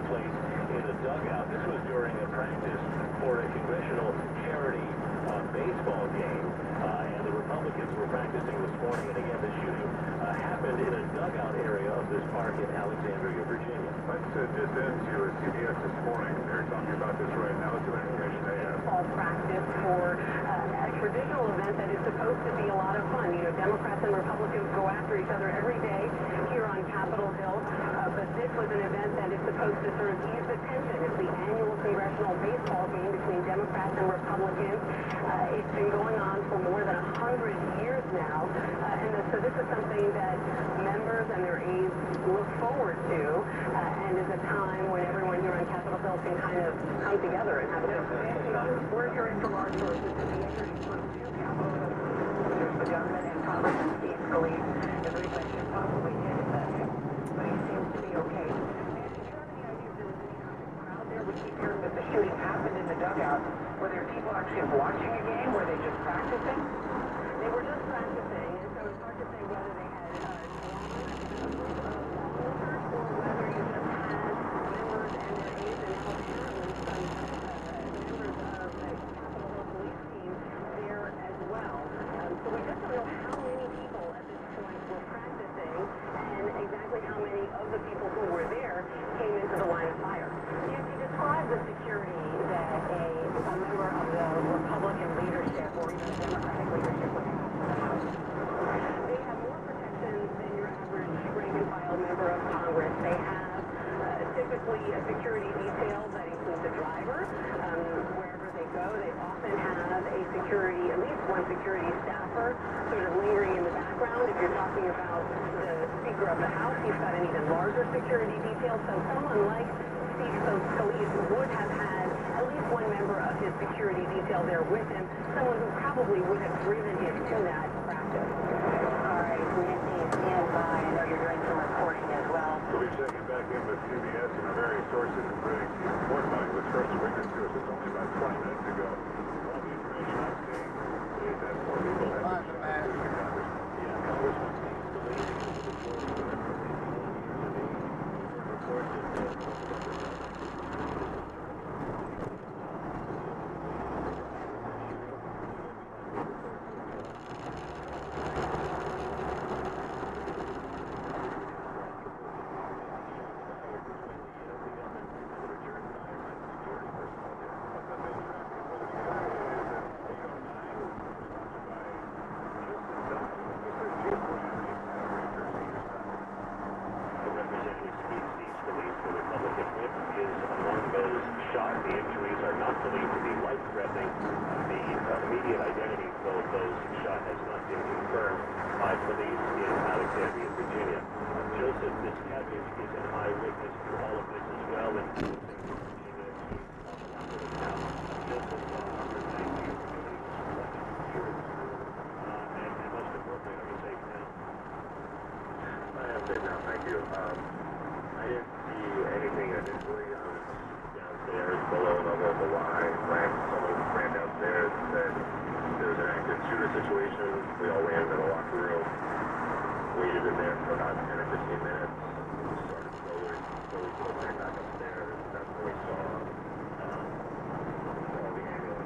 place in a dugout. This was during a practice for a congressional charity baseball game, and the Republicans were practicing this morning. And again, the shooting happened in a dugout area of this park in Alexandria, Virginia. Let's just into a CBS this morning. They're talking about this right now. Let's see what information they have. Baseball practice for a traditional event that is supposed to be a lot of fun. You know, Democrats and Republicans go after each other every day here on Capitol Hill, but this was an event that is supposed to sort of ease the tension. It's the annual congressional baseball game between Democrats and Republicans. It's been going on for more than 100 years now, so this is something that members and their aides look forward to, and is a time when everyone here on Capitol Hill can kind of come together and have a good time. We're hearing from our sources that the entries from two Capitol Hill there's the government and Congressman Steve Scalise. Everybody should probably get it, but he seems to be okay. And do you have any idea if there was any kind of crowd there? We keep hearing that the shooting happened in the dugout. Were there people actually watching a game? Were they just practicing? They were just practicing, and so it's hard to say whether they had a group of onlookers or whether you just had members and their aides, and now apparently some members of the Capitol Hill police team there as well. So we just don't know how many people at this point were practicing and exactly how many of the people who were there came into the line of fire. You describe the security that a member of the Republican leadership or even the Democratic leadership would have in the House. They have more protections than your average rank-and-file member of Congress. They have typically a security detail that includes a driver. Wherever they go, they often have a security, at least one security staffer sort of lingering in the background. If you're talking about the Speaker of the House, he's got an even larger security detail. So someone like Steve Scalise would have had at least one member of his security detail there with him, someone who probably would have driven him to that practice. All right, Nancy, stand by. I know you're doing some reporting as well. We'll be checking back in with CBS and our various sources, including Steve Portnoy, was first to bring this to us. It's only about 20 minutes ago. All the information I'm seeing is that more people have been shot, including the Congressman. Yeah, Congressman Steve Scalise is reporting that 51 years of age. Reports that shot. The injuries are not believed to be life-threatening. The immediate identity of those shot has not been confirmed by police in Alexandria, Virginia. Joseph Miscavige is an eyewitness to all of this as well, and Joseph, thank you for doing this. And most importantly, are you safe now? I am safe now, thank you. I didn't see anything initially. I was downstairs below level of the line. Someone ran downstairs and said there was an active shooter situation. We all ran into the locker room, waited in there for about 10 or 15 minutes, started slowly filtering back upstairs. That's when we saw all the ambulance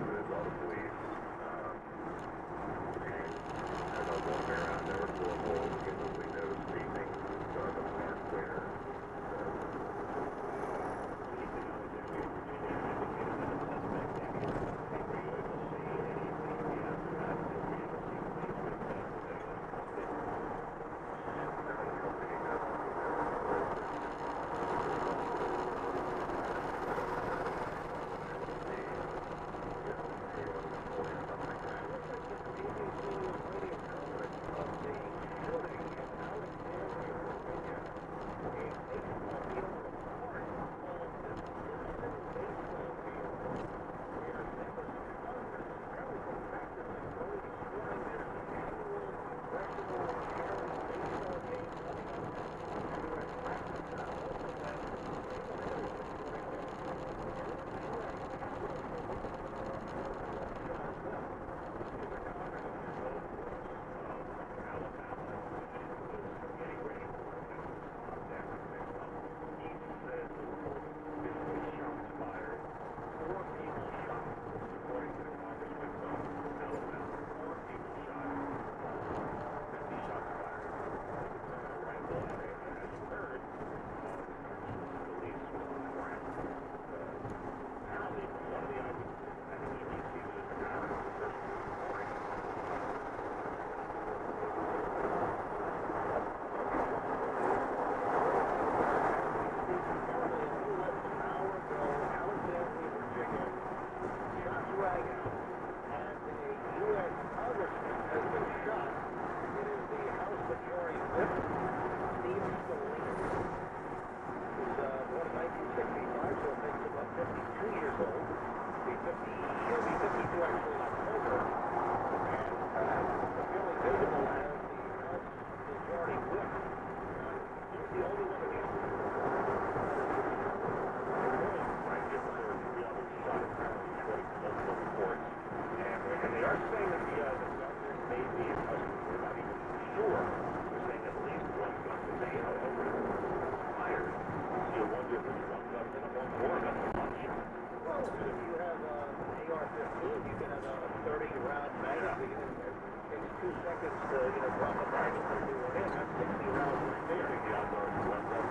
30-round magazine, and it takes 2 seconds to, drop a magazine and do one in. That's 60 rounds right there. The outdoors was that.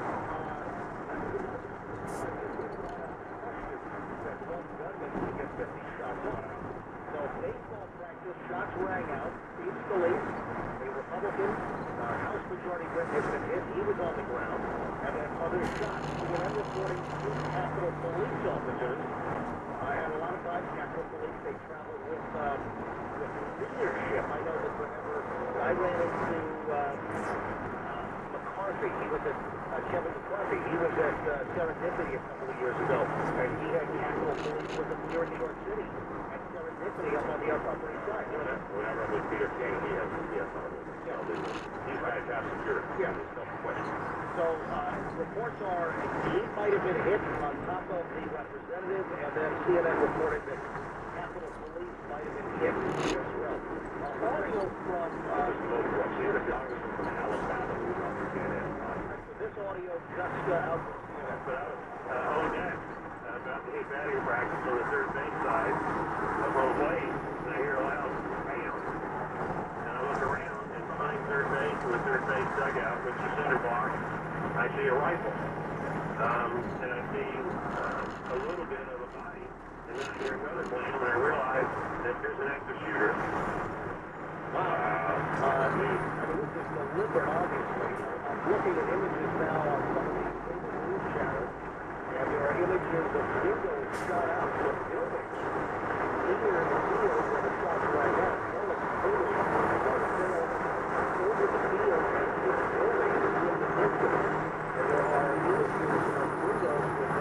That one gunman can get 50 shots off. So baseball practice, shots rang out. Steve Scalise, a Republican, House Majority Whip, has been hit. He was on the ground. And then other shots. CNN reporting 2 Capitol Police officers. I had a lot of times Capitol Police, they travel with leadership. I know that whenever I ran into McCarthy, he was at Kevin McCarthy, he was at Serendipity a couple of years ago, and he had Capitol Police with him here in New York City, at Serendipity up on the Upper East Side. Whenever I'm with Peter King, he has on him. He's right at security. Yeah. There's no question. So reports are he might have been hit on top of the representative, and then CNN reported that Capitol Police might have been hit as well. Audio from the congressman from Alabama who was on the CNN. So this audio just out from CNN. But on next, about to hit batting practice on the third base side of home plate, and I hear a loud bam. And I look around, and behind third base, in the third base dugout, which is center block, I see a rifle. And I see a little bit of a body. And then I hear another blam, and I realize that there's an active shooter. Wow. I mean, this is deliberate, obviously. I'm looking at images now on some of these cable news channels, and there are images of windows shot out from buildings. Here in the field where the shots rang out, all of the photos over the field and this building in the distance. And there are images of windows with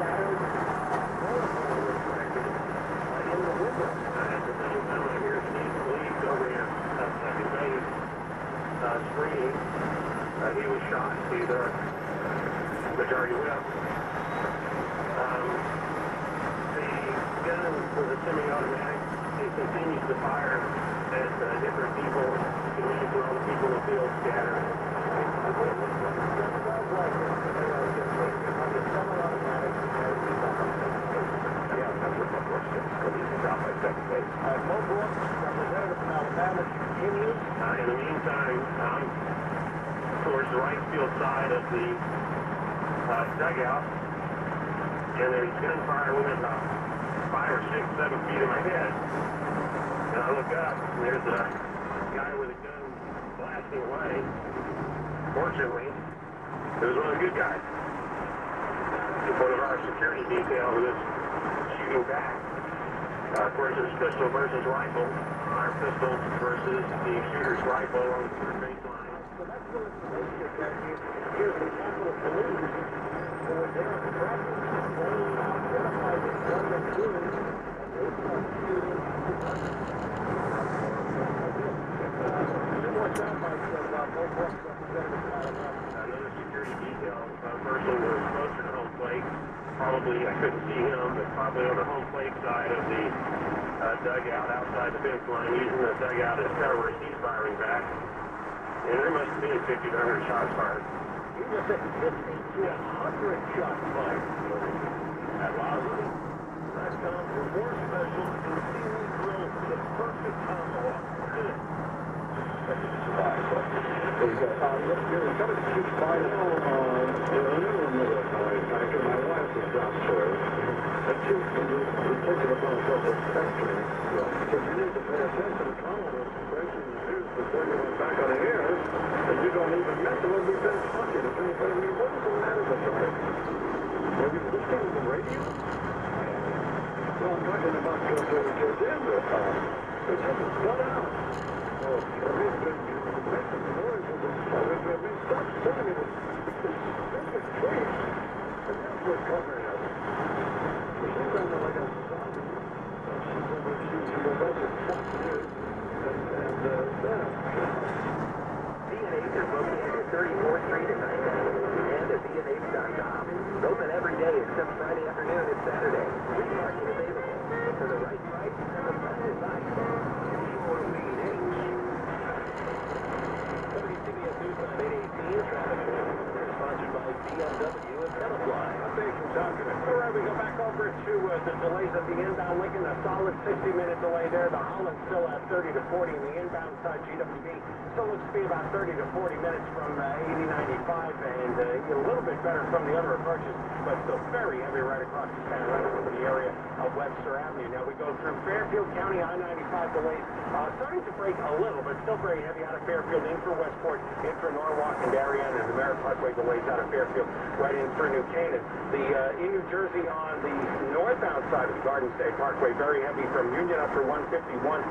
shattered waterfall reflectors in the windows. At the same time, I hear Steve Scalise over here, second base, screaming. He was shot, either majority whip. The gun was a semi-automatic. He continues to fire at different people. He leaves all the people in the field scattered. Yeah, that's what my question is. Scalise is out by second base. Mo Brooks, representative from Alabama, continues. In the meantime, towards the right field side of the dugout, and there's gunfire within about 5 or 6, 7 feet of my head. And I look up, and there's a guy with a gun blasting away. Fortunately, it was one of the good guys. One of our security detail who was shooting back. Of course, it's pistol versus rifle. Our pistol versus the shooter's rifle on the third baseline. So that's the information that here's the Capitol Police who were there in practice. They identified this gunman too, and they start shooting. Two more soundbites of Mo Brooks, representative from Alabama. Another security detail person was closer to home plate. Probably, I couldn't see him, but probably on the home plate side of the dugout outside the fence line, using the dugout as cover as he's firing back. And there must have been 50 to 100 shots fired. You just said 50 to 100 shots fired. At Lowry, That's time for more special seaweed grill, the perfect tomahawk. that's a surprise. You're coming to shoot final in the middle of the factor. My wife was downstairs. And she was taking upon herself a spectrum. Because you need to pay attention to colonists, especially in the news before you went back on the air. And you don't even mention what we've been talking. If anybody, what was the matter with the radio? Were you listening to the radio? Well, I'm talking about the Denver time. It hasn't done out. Oh, I mean, making noise with the stop sending it. It's trees. And that's what's covering us. She's kind of like a zombie. She goes up and fucks news. And D&H is located at 34th Street in 990 and at D&H.com. Open every day except Friday afternoon and Saturday. Free parking available. For the right price and the best advice. Sure D&H. WCBS News on 818 traffic. They're sponsored by BMW and Metafly. Sounds good. All right, we go back over to the delays at the inbound Lincoln. A solid 60-minute delay there. The Holland still at 30 to 40, and the inbound side GWB still looks to be about 30 to 40 minutes from 80-95, and a little bit better from the other approaches, but still very heavy right across the span, right over the area of Webster Avenue. Now we go through Fairfield County I-95 delays, starting to break a little, but still very heavy out of Fairfield in for Westport, in for Norwalk and Darien, and the Merritt Parkway delays out of Fairfield right in through New Canaan. In New Jersey on the northbound side of the Garden State Parkway, very heavy from Union up to 151.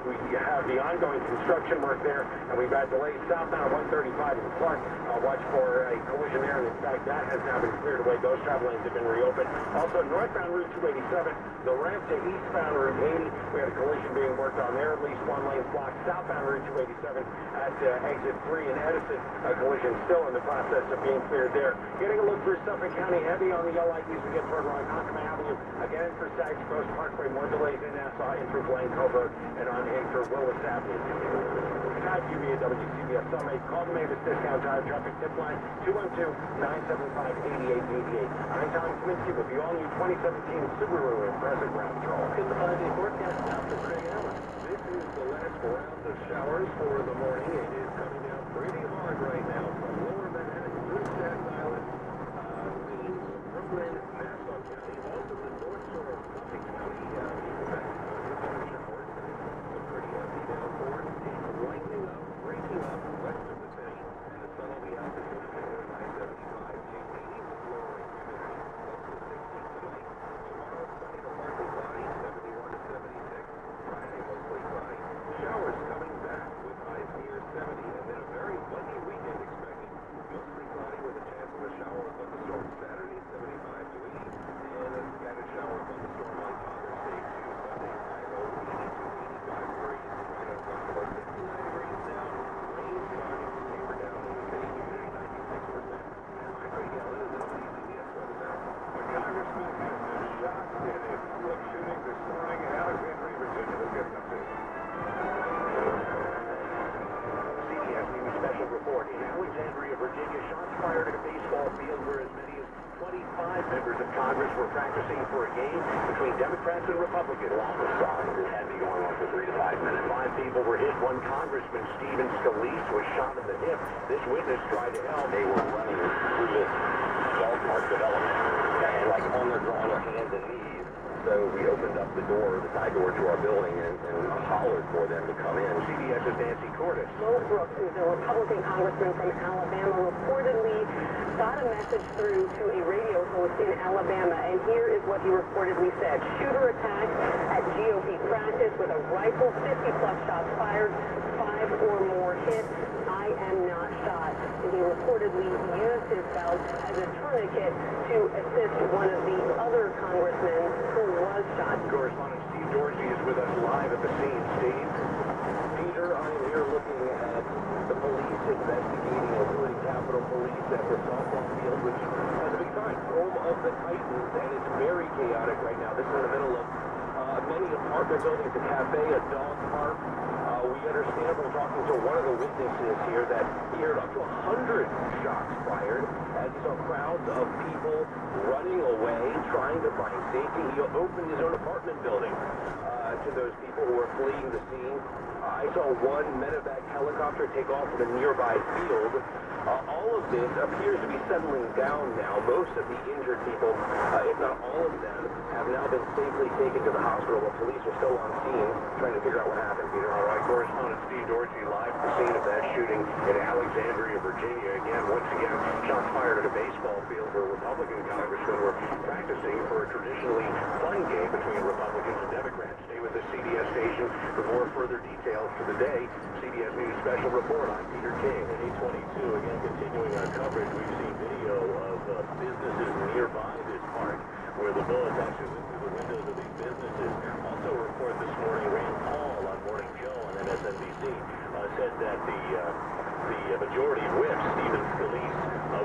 We have the ongoing construction work there, and we've had delays southbound 135 in Clark. Watch for a collision there, and in fact that has now been cleared away. Those travel lanes have been reopened. Also northbound Route 287, the ramp to eastbound Route 80, we had a collision being worked on there. At least one lane blocked. Southbound Route 287 at exit 3 in Edison, a collision still in the process of being cleared there. Getting a look through Suffolk County, heavy on the LIEs we get toward Ronkonkoma Avenue. Again for Saks Coast Parkway, more delays in Nassau, in through Blaine Cove Road, and on in for Willis Avenue. Todd Huey at WCBS Summit. Call the Mavis Discount Tire Traffic Tip Line 212-975-8888. I'm Tom Kaminsky with the all-new 2017 Subaru Impreza Ground Patrol. In the 5-day forecast now for Craig Allen. This is the last round of showers for the morning. It is coming down pretty hard right now from lower Manhattan through Staten Island, Queens, Brooklyn, Nassau County, also the north shore of Suffolk County. People back to showers. Some pretty heavy downpours. It's lightening up, breaking up west of the city, and the sun will be out this afternoon. High 75 to 80 with lowering humidity. Low to 60 tonight. Tomorrow, sunny to partly cloudy, 71 to 76. Friday, mostly sunny. Showers coming back with highs near 70, and then a very windy weekend expected. Mostly cloudy with a chance of a shower or thunderstorm Saturday, 75 to 80, and a scattered shower or thunderstorm on Father's Day to Sunday. High low 80 to 85 degrees. Right outside about 69 degrees now. Rain starting to taper down in the city. Humidity 96%. I'm Craig Allen, and this is CBS Weather Now. A congressman has been shot in a public shooting this morning in Alexandria, Virginia. Let's get an update. CBS News special report. In Alexandria, Virginia, shots fired at a baseball field where as many as 25 members of Congress were practicing for a game between Democrats and Republicans. It had been going on for 3 to 5 minutes. 5 people were hit. One Congressman, Stephen Scalise, was shot in the hip. This witness tried to help. They were running through this ballpark development, and like on their hands and knees. So we opened up the door, the side door to our building, and hollered for them to come in. CBS's Nancy Cordes. Mo Brooks, who's a Republican congressman from Alabama, reportedly got a message through to a radio host in Alabama, and here is what he reportedly said. Shooter attacked at GOP practice with a rifle, 50-plus shots fired, 5 or more hit. I am not shot. And he reportedly used his belt as a tourniquet to assist one of the other congressmen who was shot. Correspondent Steve Dorsey is with us live at the scene. Steve? Peter, I am here looking at the police investigating, including Capitol Police at the softball field, which has a big time, home of the Titans, and it's very chaotic right now. This is in the middle of many apartment buildings, a cafe, a dog park. We understand from talking to one of the witnesses here that he heard up to 100 shots fired as he saw crowds of people running away, trying to find safety. He opened his own apartment building to those people who were fleeing the scene. I saw one medevac helicopter take off from a nearby field. All of this appears to be settling down now. Most of the injured people, if not all of them, have now been safely taken to the hospital, but police are still on scene trying to figure out what happened, Peter. All right, correspondent Steve Dorsey live at the scene of that shooting in Alexandria, Virginia. Again, once again, shots fired at a baseball field where Republican congressmen were practicing for a traditionally fun game between Republicans and Democrats. Stay with the CBS station for more further details for the day. CBS News special report. I'm Peter King. At 8:22, again, continuing our coverage, we've seen video of businesses nearby this park where the bullets actually went through the windows of these businesses. Also a report this morning, Rand Paul on Morning Joe on MSNBC said that the majority whip, Stephen Scalise,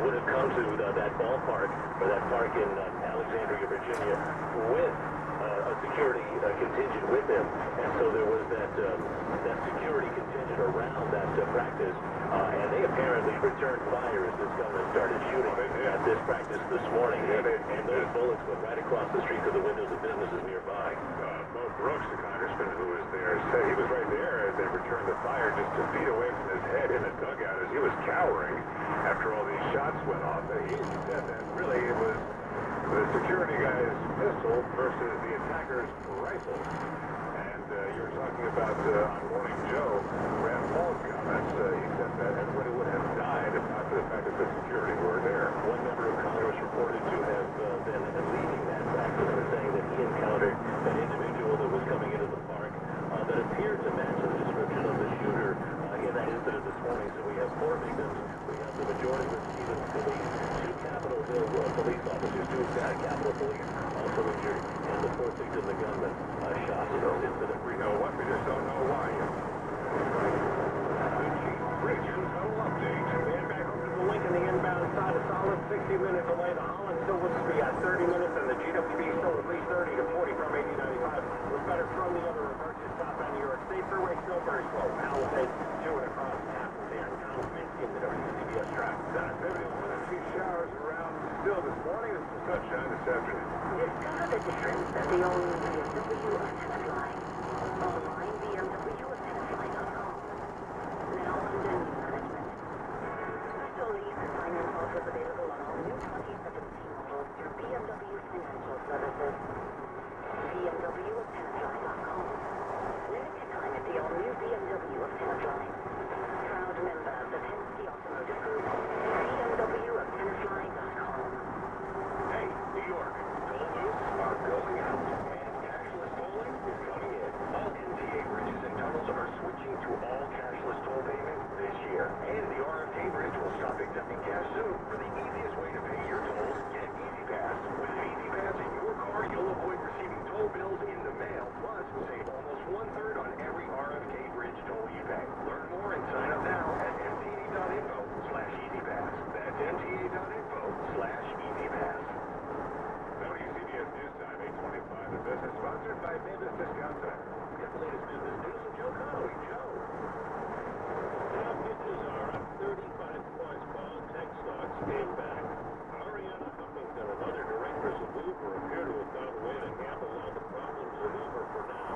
would have come to that ballpark, or that park in Alexandria, Virginia, with a security contingent with them, and so there was that security contingent around that practice, and they apparently returned fire as this gunman started shooting at this practice this morning, and those bullets went right across the street to the windows of businesses nearby. Mo Brooks, the congressman who was there, said he was right there as they returned the fire just 2 feet away from his head in the dugout as he was cowering after all these shots went off. He said that really it was the security guy's pistol versus the attacker's rifle. And you were talking about on Morning Joe, Rand Paul's comments. He said that everybody would have died if not for the fact that the security were there. One member of Congress reported to have been leading that practice and saying that he encountered an individual that was coming into the park that appeared to match the description of the shooter in that incident this morning. So we have 4 victims. We have the majority of Stevens police, 2 Capitol Hill police officers, 2 Capitol police also injured, and the 4th victim, the gunman, shot in this incident. We know what, we just don't know why yet. The Chief Bridges total update. And back over to the link in the inbound side, a solid 60-minute delay. The Holland still looks to be at 30 minutes, and the GWB still at least 30 to 40 from 8095. Looks better from the other reverses. Southbound New York State Freeway still very slow. Palisades to and across Athens and Congressman in the WCBS traffic center. 71 and 2 showers around still this morning and some sunshine this afternoon. Discover the difference at the all-new BMW of Tenafly. Online, BMW of Tenafly.com. Now under new management. Special lease and finance offers available on all new 2017 models through BMW Financial Services. BMW of Tenafly.com. Limited time at the all-new BMW of Tenafly. Proud member of the Penske Automotive Group. BMW of Tenafly.com. Hey, New York, toll booths are going out, and cashless tolling is coming in. All NTA bridges and tunnels are switching to all cashless toll payment this year. And the RFK Bridge will stop accepting cash soon. For the easiest way to pay your tolls, get EasyPass. With an EasyPass in your car, you'll avoid receiving toll bills in the mail, plus save almost 1/3 on every RFK Bridge toll you pay. Learn more and sign up now at mta.info/EasyPass. That's mta.info/EasyPass. WCBS News Time, 8:25. The business sponsored by Mavis Discount Center. Get the latest business news with Joe Connolly. Joe. Stock futures are up 35 points while tech stocks came back. Ariana Huffington and other directors of Uber appear to have found a way to handle all the problems of Uber for now.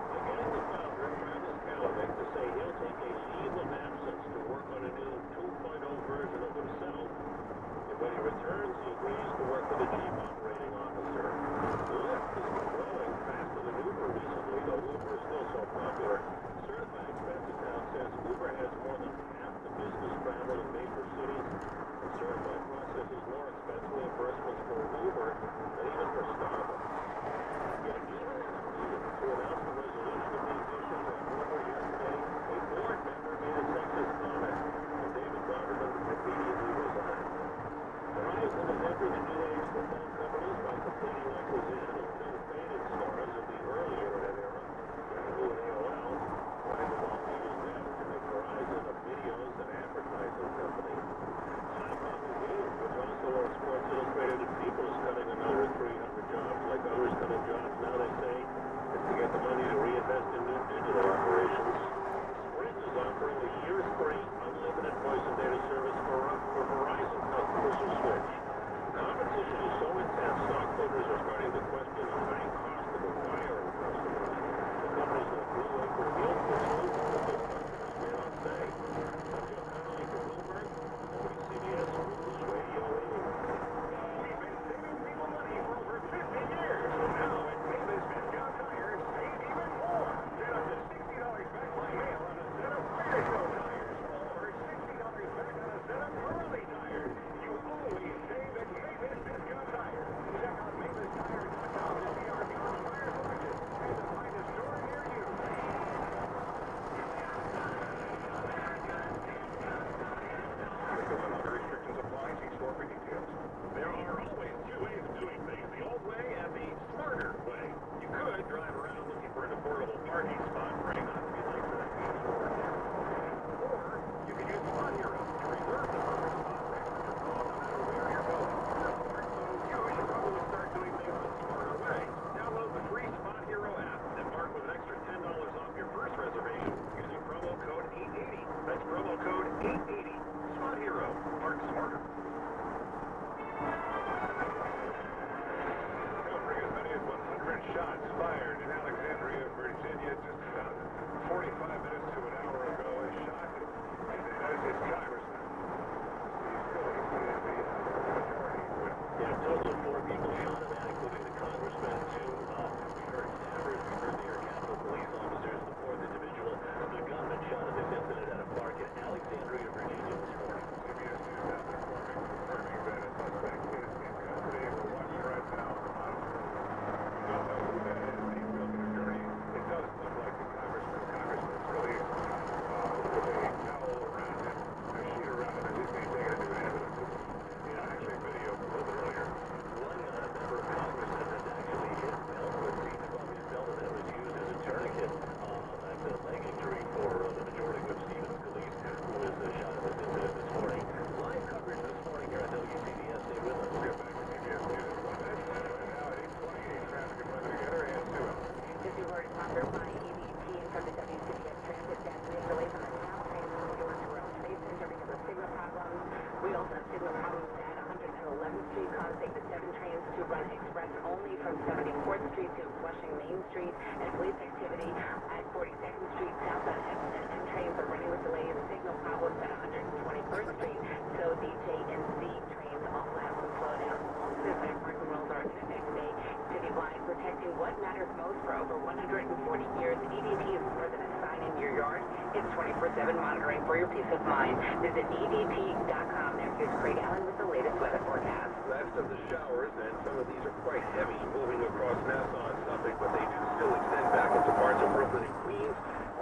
They're getting the founder, Travis Kalanick, to say he'll take a leave of absence to work on a new 2.0 version of himself. And when he returns, he agrees to work with the chief operating officer. Lyft has been growing faster than Uber recently, though Uber is still so popular. Certified Expense Account says Uber has more than half the business travel in major cities, and Certified processes more expense reimbursements for Uber than even for Starbucks. Yet even in a meeting to announce the resolution of these issues at Uber yesterday, a board member made a sexist comment, and David Bonderman immediately resigned. Verizon has entered the new age for phone companies by completing acquisition of 2 fading stars of the early internet era, Yahoo and AOL. Verizon also used them to make Verizon a videos and advertising company. Sci-Fi Museum, which also owns Sports Illustrated and People, is cutting another 300 jobs. Like others cutting jobs now, they say, it's to get the money to reinvest in new digital operations. Sprint is offering a year's free, unlimited voice and data service for Verizon customers who switch. Competition is so intense, stockholders are starting to question the high cost of acquiring customers. The company's going to blue wave reveal for solutions that those customers may not say. I'm Joe Connolly for Bloomberg, WCBS News Radio 8. We've been saving people money for over 50 years. Now at Mavis Discount Tires, save even more. Get up to $60 back by mail on a set of Firestone tires, or $60 back on a set of Pirelli tires. You always save at Mavis Discount Tires. Check out MavisTire.com to see our current tire selection and to find a store near you. Other restrictions apply. See store for details. There are always 2 ways of doing things, the old way and the smarter way. You could drive around looking for an affordable parking spot, praying not to be late for that meeting or dinner. Or you could use Spot Hero to reserve the perfect spot right on your phone, no matter where you're going. Or so you should probably start doing things the smarter way. Download the free take the 7 trains to run express only from 74th Street to Flushing Main Street, and police activity at 42nd Street southbound M trains are running with delays, signal problems at 121st Street, so the J and Z trains also have some slowdowns. Also, the parking rules are in effect today. Citywide, protecting what matters most for over 140 years. EDP is more than a sign in your yard. It's 24/7 monitoring for your peace of mind. Visit EDP.com. Now here's Craig Allen with the latest weather forecast. Last of the showers, and some of these are quite heavy, moving across Nassau and Suffolk, but they do still extend back into parts of Brooklyn and Queens.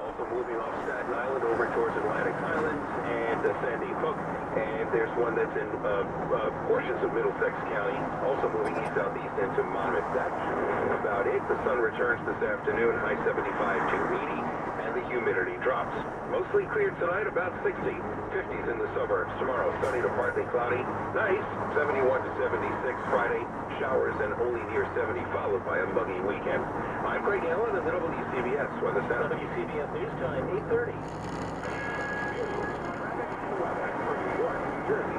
Also moving off Staten Island over towards Atlantic Highlands and Sandy Hook. And there's one that's in portions of Middlesex County, also moving east-southeast into Monmouth. That's about it. The sun returns this afternoon, high 75 to 80, and the humidity drops. Mostly clear tonight, about 60. 50s in the suburbs. Tomorrow, sunny to partly cloudy. Nice, 71 to 76. Friday, showers and only near 70, followed by a muggy weekend. I'm Craig Allen, and the WCBS Weather Center. WCBS News Time, 8:30. Jersey.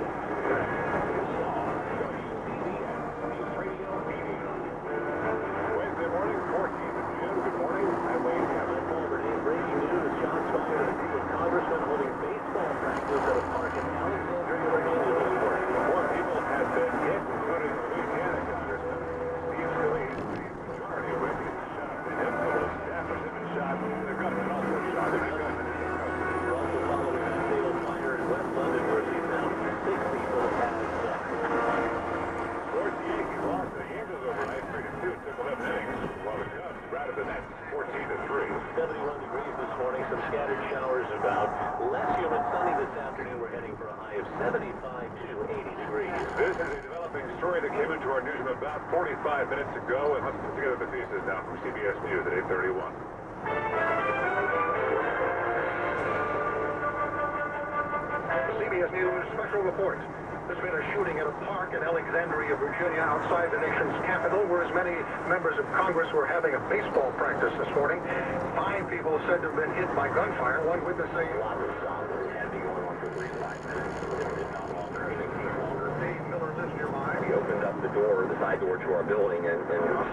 News Radio 80. Wednesday morning, 14th of June. Good morning. I'm Wayne Cameron. Breaking news, shots fired at a group of congressmen holding baseball practice at a park in Alexandria, Virginia this morning. 4 people have been hit, including Louisiana Congressman Steve Scalise. The majority of which is shot to him. Several staffers have been shot. The gunman also shot. The gunman is in custody. Also following a fatal fire in West London, where at least now 6 people have died. Sports, the Yankees lost to the Angels overnight, 3-2. It took 11 innings, while the Cubs routed the Nets 14-3. 71 degrees this morning, some scattered showers about. Less humid, sunny this afternoon. We're heading for a high of 75 to 80 degrees. This is a developing story that came into our newsroom about 45 minutes ago, and let's put together the pieces now from CBS News at 8:31. CBS News special report. There's been a shooting at a park in Alexandria, Virginia, outside the nation's capital, where as many members of Congress were having a baseball practice this morning. 5 people said to have been hit by gunfire. One witness saying a lot of shots had been going on for at least 5 minutes. It did not longer. Dave Miller lives nearby. We opened up the door, the side door to our building, and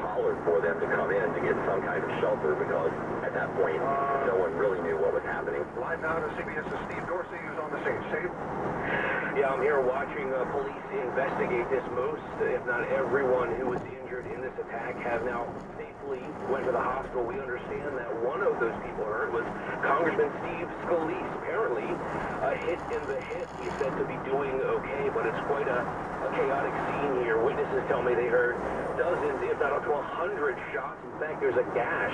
hollered for them to come in to get some kind of shelter, because at that point, no one really knew what was happening. Live now to CBS's Steve Dorsey, who's on the scene. Steve? Yeah, I'm here watching police investigate this. Most, if not everyone who was injured in this attack have now safely went to the hospital. We understand that one of those people hurt was Congressman Steve Scalise. Apparently, hit in the hip. He's said to be doing okay, but it's quite a chaotic scene here. Witnesses tell me they heard dozens, if not up to 100 shots. In fact, there's a gash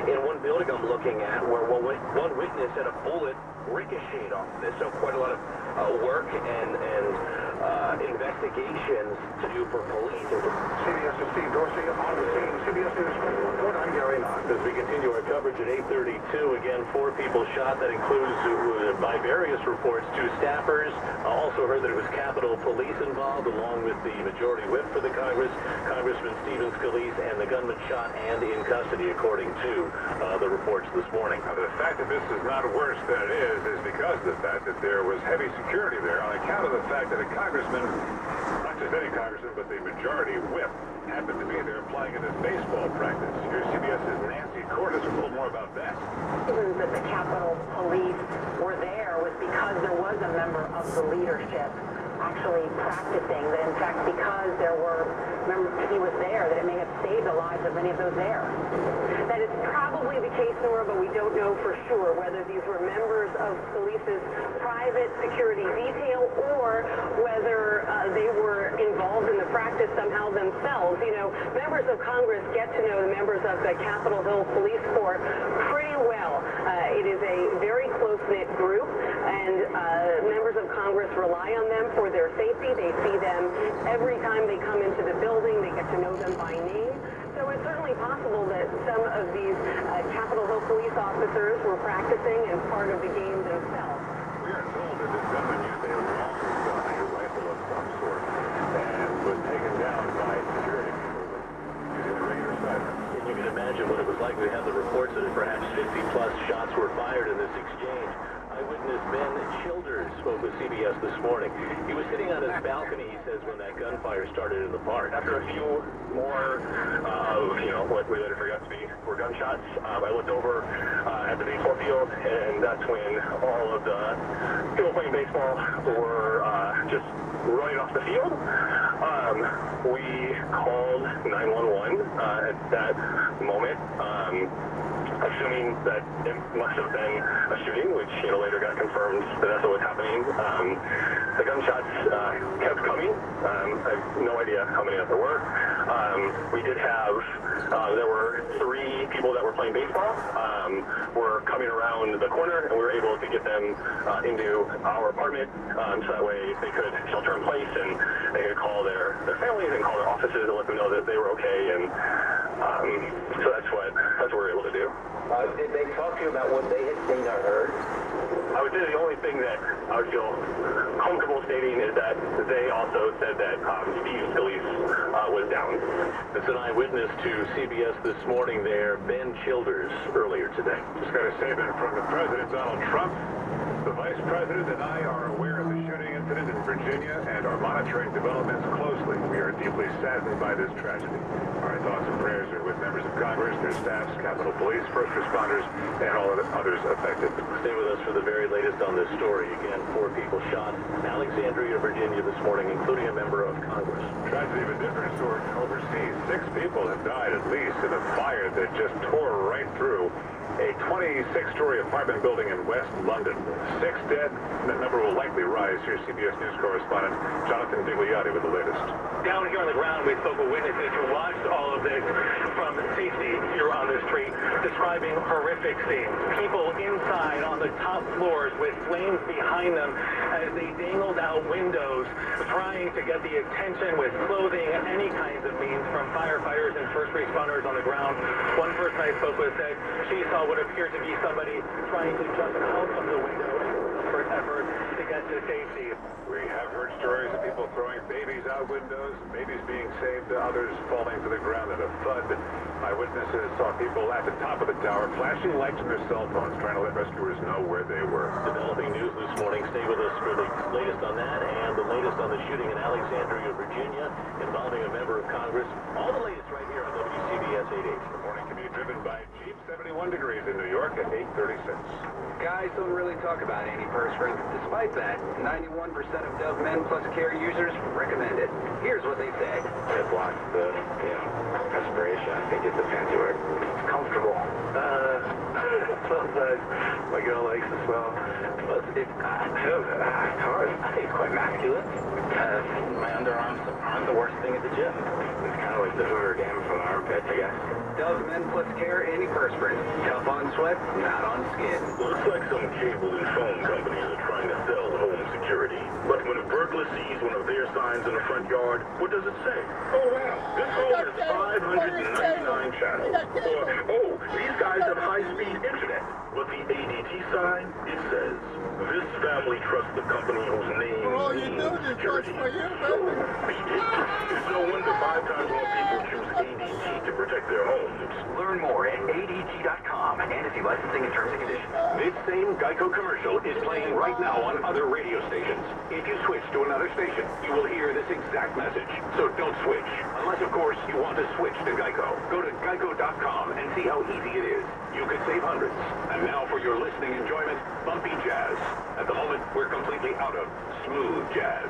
in one building I'm looking at where one witness said a bullet ricocheted off this. So quite a lot of work and investigations to do for police. CBS's Steve Dorsey on the scene. CBS News special report. I'm Gary Knott. As we continue our coverage at 8:32, again, 4 people shot. That includes, by various reports, 2 staffers. I also heard that it was Capitol Police involved, along with the majority whip for the Congress, Congressman Stephen Scalise, and the gunman shot and in custody, according to the reports this morning. Now, the fact that this is not worse than it is because of the fact that there was heavy security there on account of the fact that a congressman, not just any congressman, but the majority whip, happened to be there playing in this baseball practice. Here's CBS's Nancy Cordes with a little more about that. The reason that the Capitol Police were there was because there was a member of the leadership actually practicing. That in fact, because there were members, he was there, that it may have saved the lives of many of those there. That is probably the case, Nora, but we don't know for sure whether these were members of Scalise's private security detail or whether they were involved in the practice somehow themselves. You know, members of Congress get to know the members of the Capitol Hill Police Force pretty well. It is a very close-knit group, and members of Congress rely on them for their safety. They see them every time they come into the building. They get to know them by name. So it's certainly possible that some of these Capitol Hill police officers were practicing and part of the game themselves. We are told that this gunman used a long gun, a rifle of some sort, and was taken down by security people using a regular sidearm. And you can imagine what it was like. We have the reports that perhaps 50-plus shots were fired in this exchange. Eyewitness Ben Childers spoke with CBS this morning. He was sitting on his balcony, he says, when that gunfire started in the park. After a few more, what we later forgot to be were gunshots, I looked over at the baseball field, and that's when all of the people playing baseball were just running off the field. We called 911 at that moment, assuming that it must have been a shooting, which later got confirmed that that's what was happening. The gunshots kept coming. I have no idea how many there were. We did have, there were 3 people that were playing baseball, were coming around the corner, and we were able to get them into our apartment, so that way they could shelter in place, and they could call their families and call their offices and let them know that they were okay, and so that's what we were able to do. Did they talk to you about what they had seen or heard? I would say the only thing that I would feel comfortable stating is that they also said that Steve Scalise was down. It's an eyewitness to CBS this morning there, Ben Childers, earlier today. Just got a statement from the President, Donald Trump. The Vice President and I are aware of the shooting incident in Virginia and are monitoring developments closely. We are deeply saddened by this tragedy. Our thoughts and prayers are with members of Congress, their staffs, Capitol Police, first responders, and all of the others affected. Stay with us for the very latest on this story. Again, 4 people shot in Alexandria, Virginia this morning, including a member of Congress. Tragedy of a different sort overseas. 6 people have died at least in a fire that just tore right through a 26-story apartment building in West London. 6 dead. That number will likely rise. Here's CBS News correspondent Jonathan Digliotti with the latest. Down here on the ground, we spoke with witnesses who watched all of this from safety here on the street, describing horrific scenes. People inside on the top floors with flames behind them as they dangled out windows, trying to get the attention with clothing, any kinds of means from firefighters and first responders on the ground. One person I spoke with said she saw what appeared to be somebody trying to jump out of the window for effort to get to safety. We have heard stories of people throwing babies out windows, babies being saved, others falling to the ground in a thud. Eyewitnesses saw people at the top of the tower flashing lights on their cell phones, trying to let rescuers know where they were. Developing news this morning. Stay with us for the latest on that and the latest on the shooting in Alexandria, Virginia, involving a member of Congress. All the latest right here on WCBS 88. The morning commute driven by Jeep, 71 degrees in New York at 8:36. Guys don't really talk about antiperspirant. Despite that, 91% of Dove Men Plus Care users recommend it. Here's what they say. It blocks the, perspiration. I think it's a fancy word. It's comfortable. Sometimes my girl likes the smell. But it's hard. I think it's quite masculine. My underarms aren't the worst thing at the gym. It's kind of like the Hoover game from armpits, I guess. Dove Men Plus Care antiperspirant. Tough on sweat, not on skin. Looks like some cable and phone companies are trying to sell home security. But when a burglar sees one of their signs in the front yard, what does it say? Oh, wow, this home has 599 channels. Or, oh, these guys have high-speed internet. But the ADT sign, it says, this family trusts the company whose name means security. So, beat it. It's no wonder 5 times more people choose ADT to protect their homes. Learn more at ADT.com and see licensing and terms and conditions. This same Geico commercial is playing right now on other radio stations. If you switch to another station, you will hear this exact message. So don't switch. Unless, of course, you want to switch to Geico. Go to Geico.com and see how easy it is. You could save hundreds. And now for your listening enjoyment, bumpy jazz. At the moment, we're completely out of smooth jazz.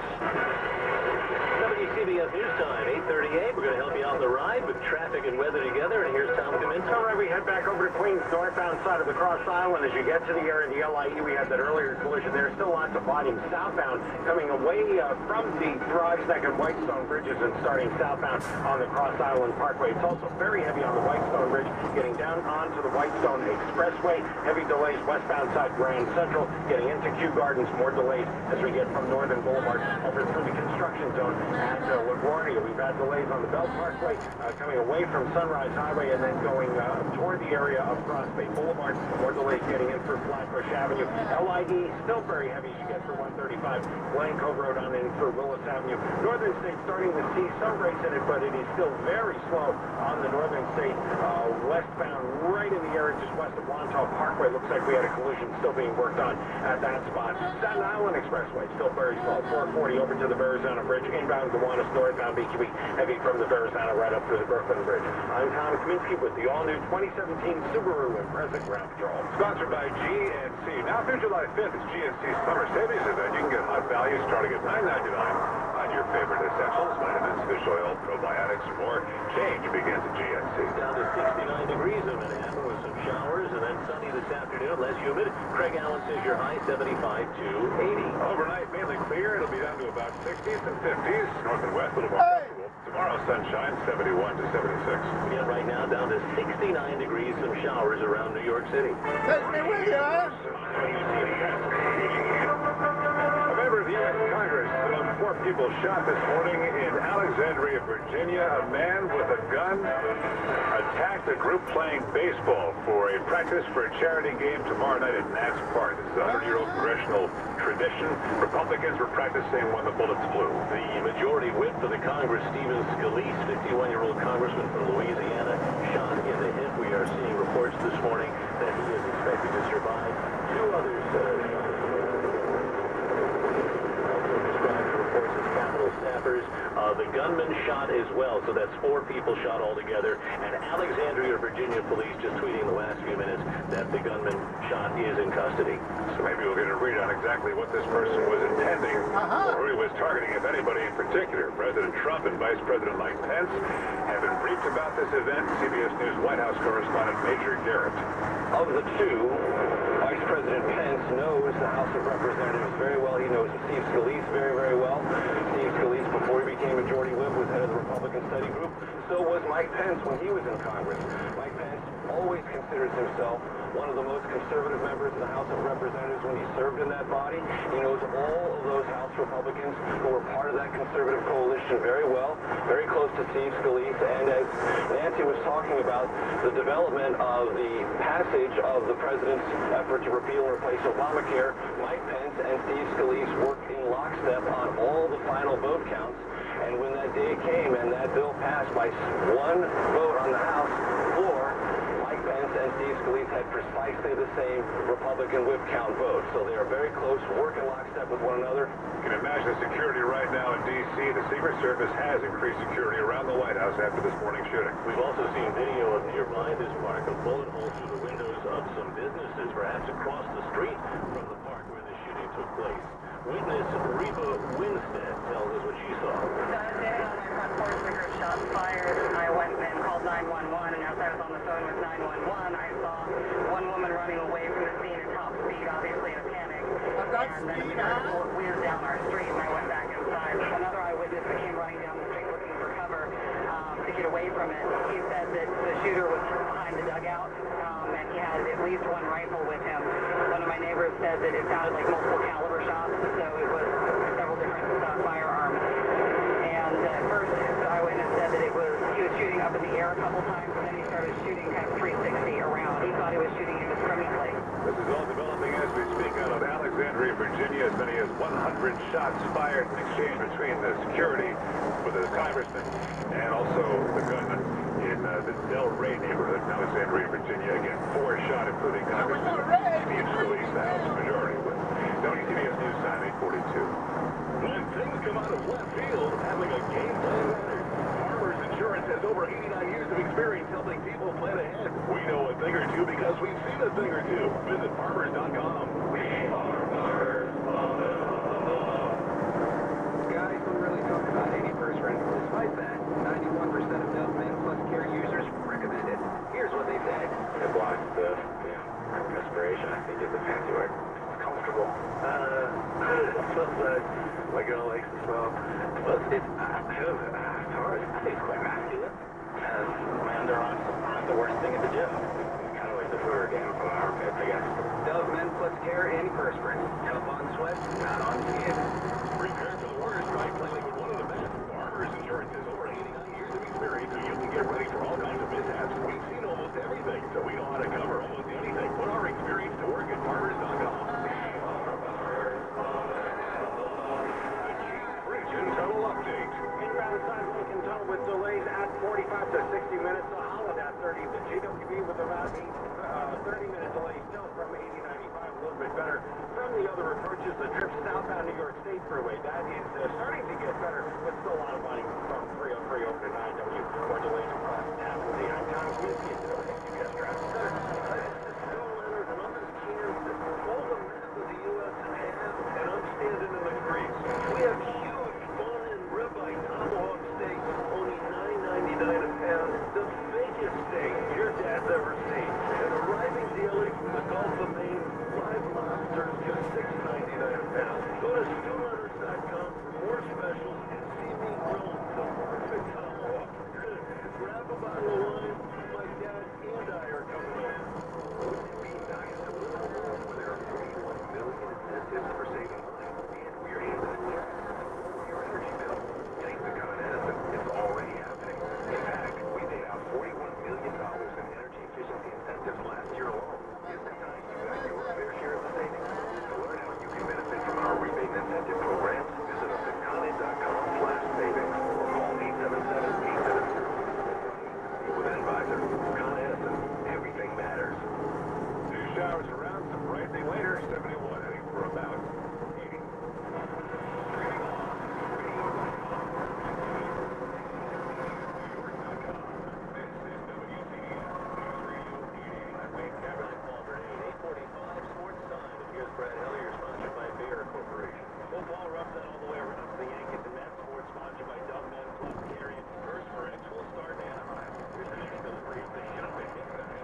WCBS News Time, 8:38. We're going to help you on the ride with traffic and weather together. And here's Tom Cominto. All right, we head back over to Queens, northbound side of the Cross Island. As you get to the area of the LIE, we had that earlier collision there. Still lots of volume southbound coming away from the Thrives Neck and Whitestone bridges and starting southbound on the Cross Island Parkway. It's also very heavy on the Whitestone Bridge, getting down onto the Whitestone Expressway. Heavy delays westbound side Grand Central, getting into Kew Gardens. More delays as we get from Northern Boulevard over through the construction zone at LaGuardia. We've had delays on the Bell Parkway coming away from Sunrise Highway and then going toward the area of Cross Bay Boulevard. More delays getting in for Flatbush Avenue. LIE still very heavy as you get through 135. Glen Cove Road on in for Willis Avenue. Northern State starting to see some breaks in it, but it is still very slow on the Northern State westbound, right in the area just west of Wantagh Parkway. Looks like we had a collision still being worked on at that spot. Staten Island Expressway still very slow. 440 over to the Verrazano Bridge. Inbound Gowanus, northbound BQE, heavy from the Verrazano right up through the Brooklyn Bridge. I'm Tom Kaminsky with the all-new 2017 Subaru Impreza Ground Patrol. Sponsored by GNC. Now through July 5th, it's GNC's summer savings event. You can get hot values starting at $9.99 on your favorite essentials, vitamins, fish oil, probiotics, and more. Change begins at GNC. Down to 69 degrees in Manhattan with some showers, and then sunny this afternoon, less humid. Craig Allen says your high 75 to 80. Overnight, mainly clear. It'll be down to about 60s and 50s. North and west, a little more comfortable. Tomorrow, sunshine, 71 to 76. Yeah, right now down to 69 degrees, some showers around New York City. A member of the U.S. Congress, 4 people shot this morning in Alexandria, Virginia. A man with a gun attacked a group playing baseball for a practice for a charity game tomorrow night at Nats Park. This is a 100-year-old congressional tradition. Republicans were practicing when the bullets flew. The majority whip for the Congress, Stephen Scalise, 51-year-old congressman from Louisiana, shot in the hip. We are seeing reports this morning that he is expected to survive. 2 others described in reports as Capitol staffers. The gunman shot as well, so that's 4 people shot altogether. And Alexandria, Virginia police just tweeting in the last few minutes that the gunman shot is in custody. So maybe we'll get a read on exactly what this person was intending or who he was targeting, if anybody in particular. President Trump and Vice President Mike Pence have been briefed about this event. CBS News White House correspondent Major Garrett. Of the 2, Vice President Pence knows the House of Representatives very well. He knows Steve Scalise very, very well. Steve Scalise, before he became Majority Whip, was head of the Republican Study Group. So was Mike Pence when he was in Congress. Mike Pence always considers himself one of the most conservative members of the House of Representatives when he served in that body. He knows all of those House Republicans who were part of that conservative coalition very well, very close to Steve Scalise. And as Nancy was talking about the development of the passage of the president's effort to repeal and replace Obamacare, Mike Pence and Steve Scalise worked in lockstep on all the final vote counts. And when that day came and that bill passed by 1 vote on the House floor, Mike Pence and Steve Scalise had precisely the same Republican whip count vote. So they are very close, working lockstep with one another. You can imagine security right now in D.C. The Secret Service has increased security around the White House after this morning's shooting. We've also seen video of nearby this park of bullet holes through the windows of some businesses, perhaps across the street from the park where the shooting took place. Witness Reba Winstead tells us what she saw. So I was standing on my front porch, we heard shots fired. I went and called 911, and as I was on the phone with 911, I saw one woman running away from the scene at top speed, obviously in a panic. And then we heard a bullet whiz down our street, and I went back inside. Another eyewitness that came running down the street looking for cover to get away from it. He said that the shooter was behind the dugout, and he had at least 1 rifle with him. One of my neighbors said that it sounded like multiple caliber shots, so it was several different firearms. And at first, the eyewitness said that he was shooting up in the air a couple times, and then he started shooting kind of 360 around. He thought he was shooting indiscriminately. This is all developing as we speak out of Alexandria, Virginia. As many as 100 shots fired in exchange between the security for the congressman and also the gunman in the Del Rey neighborhood in Alexandria, Virginia. Again, 4 shot, including Congressman Steve Scalise, the House Majority Whip. WCBS News Time, 842. When things come out of left field, having a game plan matters. Farmers Insurance has over 89 years of experience helping people plan ahead. We know a thing or two because we've seen a thing or two. Visit farmers.com. We are farmers. Guys don't really talk about 81st rentals. Despite that, 91% of Dove Men Plus Care users recommend it. Here's what they say. It blocks the respiration, I think is the fancy word. It's comfortable. It smells good. My girl likes the smell. But it's hard. I think it's quite masculine. Because my underarms aren't the worst thing at the gym. It's kind of like the fur game from our armpits, I guess. Dove Men Plus Care antiperspirant. Tough on sweat, not on skin. Prepare for the worst by planning with one of the best. Farmers Insurance has over 89 years of experience, so you can to 60 minutes to Holiday 30. The JWB with about 30-minute delay still from 8095, a little bit better. From the other approaches, the trip southbound New York State Freeway, that is starting to get better, but still a lot of money from 303 over to 9W. More delays across Athens, the Tom Quincy, and CBS Traffic Center. Bill Leonard, nothing Kansas. All the map of the U.S. and I'm standing in the crease. We have huge bone-in ribeye tomahawk steak, only $9.99 a pound. The biggest steak your dad's ever seen. And arriving daily from the Gulf of Maine, live lobsters just $6.99 a pound. Go to stewhunters.com for more specials and see me grill the perfect tomahawk. Grab a bottle of wine. My dad and I are coming over. Wouldn't it be nice to live in a world where there are 41 million incentives for saving money and we're handing it back? Your energy bill. Take the Con Edison. It's already happening. In fact, we paid out $41 million in energy efficiency incentives last year alone. Isn't it time you got your fair share of the savings? To learn how you can benefit from our rebate and incentive programs, visit us at coned.com/savings or call 877-870. With an advisor, Con Edison. Everything matters. Two showers around, some brightening later, 71 heading for about 80. Streaming on radio.com. This is WCDS News Radio 880. I'm Wayne Cameron. Auburn 8:45 Sports Time. And here's Brad Elliott, sponsored by Bayer Corporation. Football erupts out all the way around the Yankees and Mets. Sports sponsored by Dove Men Plus Carrion. First for X will start in Anaheim. Here's the next delivery of the shot and hit back.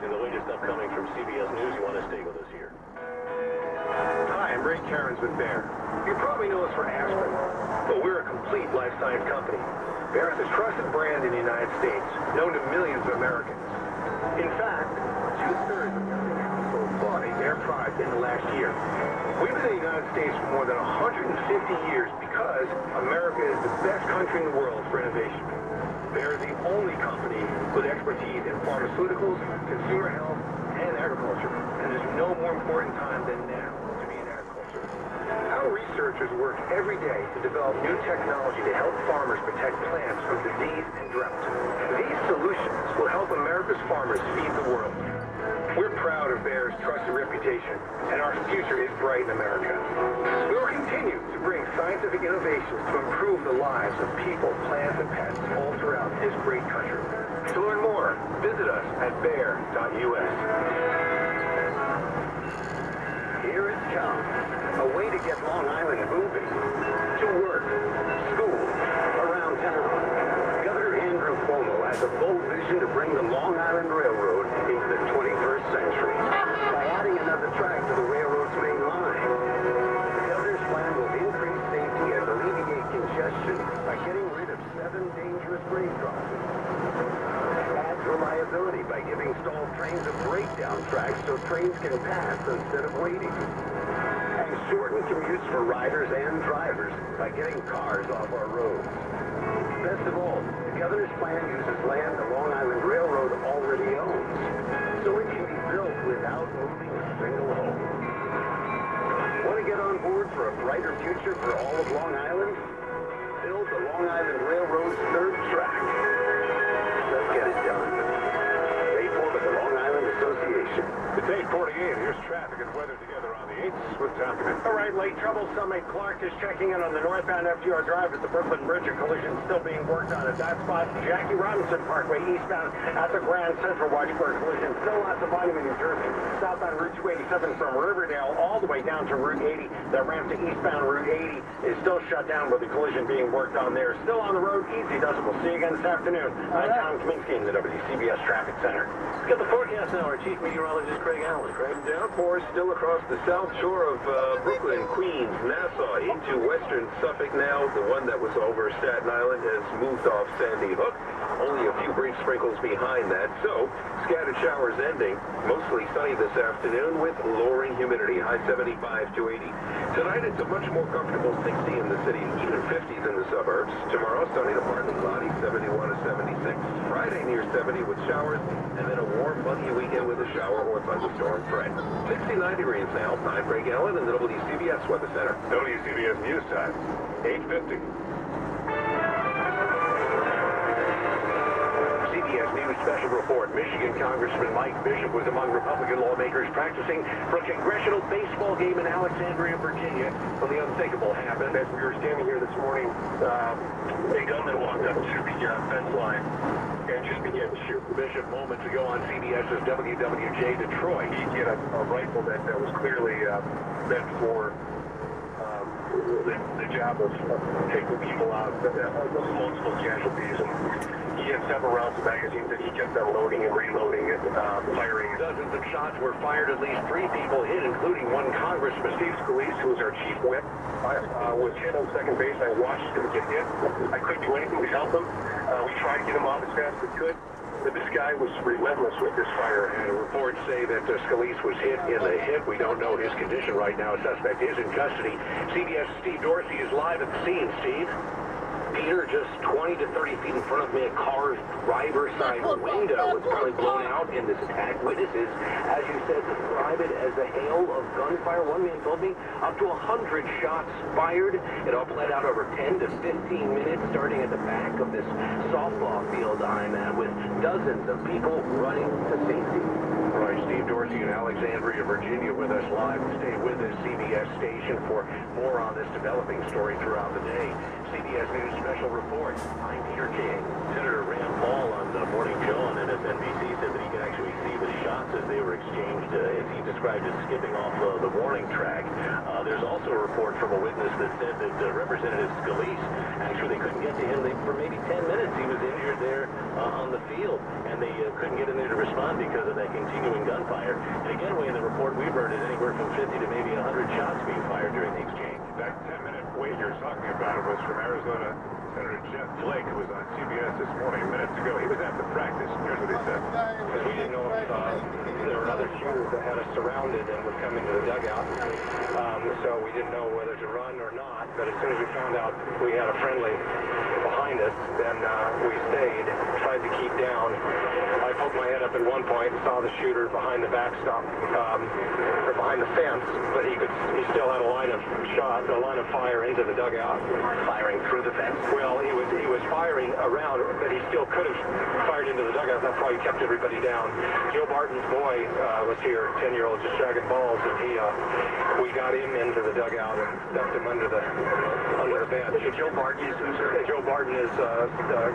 And the latest upcoming from CBS News, you want to stay with us here. Hi, I'm Ray Cairns with Bayer. You probably know us for aspirin, but we're a complete life science company. Bayer is a trusted brand in the United States, known to millions of Americans. In fact, 2/3 of every household bought a Bayer product in the last year. We've been in the United States for more than 150 years because America is the best country in the world for innovation. Bayer is the only company with expertise in pharmaceuticals, consumer health, and agriculture. And there's no more important time than now to be in agriculture. Our researchers work every day to develop new technology to help farmers protect plants from disease and drought. These solutions will help America's farmers feed the world. We're proud of Bayer's trusted reputation, and our future is bright in America. We will continue to bring scientific innovations to improve the lives of people, plants, and pets all throughout this great country. To learn more, visit us at bayer.us. Here it comes, a way to get Long Island moving. To work, school, around town. Governor Andrew Cuomo has a bold vision to bring the Long Island Railroad into the 21st century by adding another track to the railroad's main line. The governor's plan will increase safety and alleviate congestion by getting rid of 7 dangerous grade crossings. Adds reliability by giving stalled trains a breakdown track so trains can pass instead of waiting. And shorten commutes for riders and drivers by getting cars off our roads. Best of all, the governor's plan uses land the Long Island Railroad already owns, so it can be built without moving a single home. for a brighter future for all of Long Island? Build the Long Island Railroad's third track. Let's get it done. Paid for by the Long Island Association. It's 8:48. Here's traffic and weather together on the 8s with Tom Kaminsky. All right, late trouble. Summit Clark is checking in on the northbound FDR Drive at the Brooklyn Bridge. A collision still being worked on at that spot. Jackie Robinson Parkway eastbound at the Grand Central. Watch for a collision still at the bottom of New Jersey. Southbound Route 287 from Riverdale all the way down to Route 80. That ramp to eastbound Route 80 is still shut down with the collision being worked on there. Still on the road. Easy does it. We'll see you again this afternoon. I'm Tom Kaminsky in the WCBS Traffic Center. Let's get the forecast now. Our chief meteorologist, Craig Allen. Craig? Downpours still across the south shore of Brooklyn, Queens, Nassau, into western Suffolk now. The one that was over Staten Island has moved off Sandy Hook. Only a few brief sprinkles behind that. So, scattered showers ending. Mostly sunny this afternoon with lowering humidity. High 75 to 80. Tonight it's a much more comfortable 60 in the city, even 50s in the suburbs. Tomorrow, sunny to partly cloudy, 71 to 76. Friday near 70 with showers, and then a warm, muggy weekend with a shower or thunderstorm threat. 69 degrees now. I'm Craig Allen in the WCBS Weather Center. WCBS News Time, 8:50. CBS News Special Report. Michigan Congressman Mike Bishop was among Republican lawmakers practicing for a congressional baseball game in Alexandria, Virginia, when the unthinkable happened. As we were standing here this morning, a gunman walked up to the fence line and just began to shoot. Bishop moments ago on CBS's WWJ Detroit. He had a rifle that was clearly meant for the job of taking people out, multiple casualties. And he had several rounds of magazines that he kept unloading and reloading and firing. Dozens of shots were fired. At least 3 people hit, including one congressman. Steve Scalise, who was our chief whip, was hit on second base. I watched him get hit. I couldn't do anything to help him. We tried to get him off as fast as we could. But this guy was relentless with this fire. And reports say that Scalise was hit in the hip. We don't know his condition right now. A suspect is in custody. CBS Steve Dorsey is live at the scene. Steve? Peter, just 20 to 30 feet in front of me, a car's driver's side window was probably blown out in this attack. Witnesses, as you said, describe it as a hail of gunfire. One man told me up to 100 shots fired. It all bled out over 10 to 15 minutes, starting at the back of this softball field I'm at, with dozens of people running to safety. All right, Steve Dorsey in Alexandria, Virginia, with us live. Stay with us, CBS station, for more on this developing story throughout the day. CBS News Special Report. I'm Peter King. Senator Rand Paul on the Morning Joe on MSNBC said that he could actually see the shots as they were exchanged, as he described as skipping off the warning track. There's also a report from a witness that said that Representative Scalise, actually they couldn't get to him for maybe 10 minutes. He was injured there on the field, and they couldn't get in there to respond because of that continuing gunfire. And again, in the report we've heard is anywhere from 50 to maybe 100 shots being fired during the exchange. That 10-minute wait you're talking about was from Arizona Senator Jeff Flake, who was on CBS this morning minutes ago. He was at the practice. Here's what he said. Because we didn't know if there were other shooters that had us surrounded and would come into the dugout. So we didn't know whether to run or not. But as soon as we found out we had a friendly behind us, then we stayed, tried to keep down. I poked my head up at one point and saw the shooter behind the backstop, or behind the fence, but he still had a line of fire into the dugout. Firing through the fence? Well, he was firing around, but he still could have fired into the dugout. That's why he kept everybody down. Joe Barton's boy was here, 10-year-old, just shagging balls, and we got him into the dugout and stuffed him under the bench. Joe Barton is who, sir? Joe Barton is a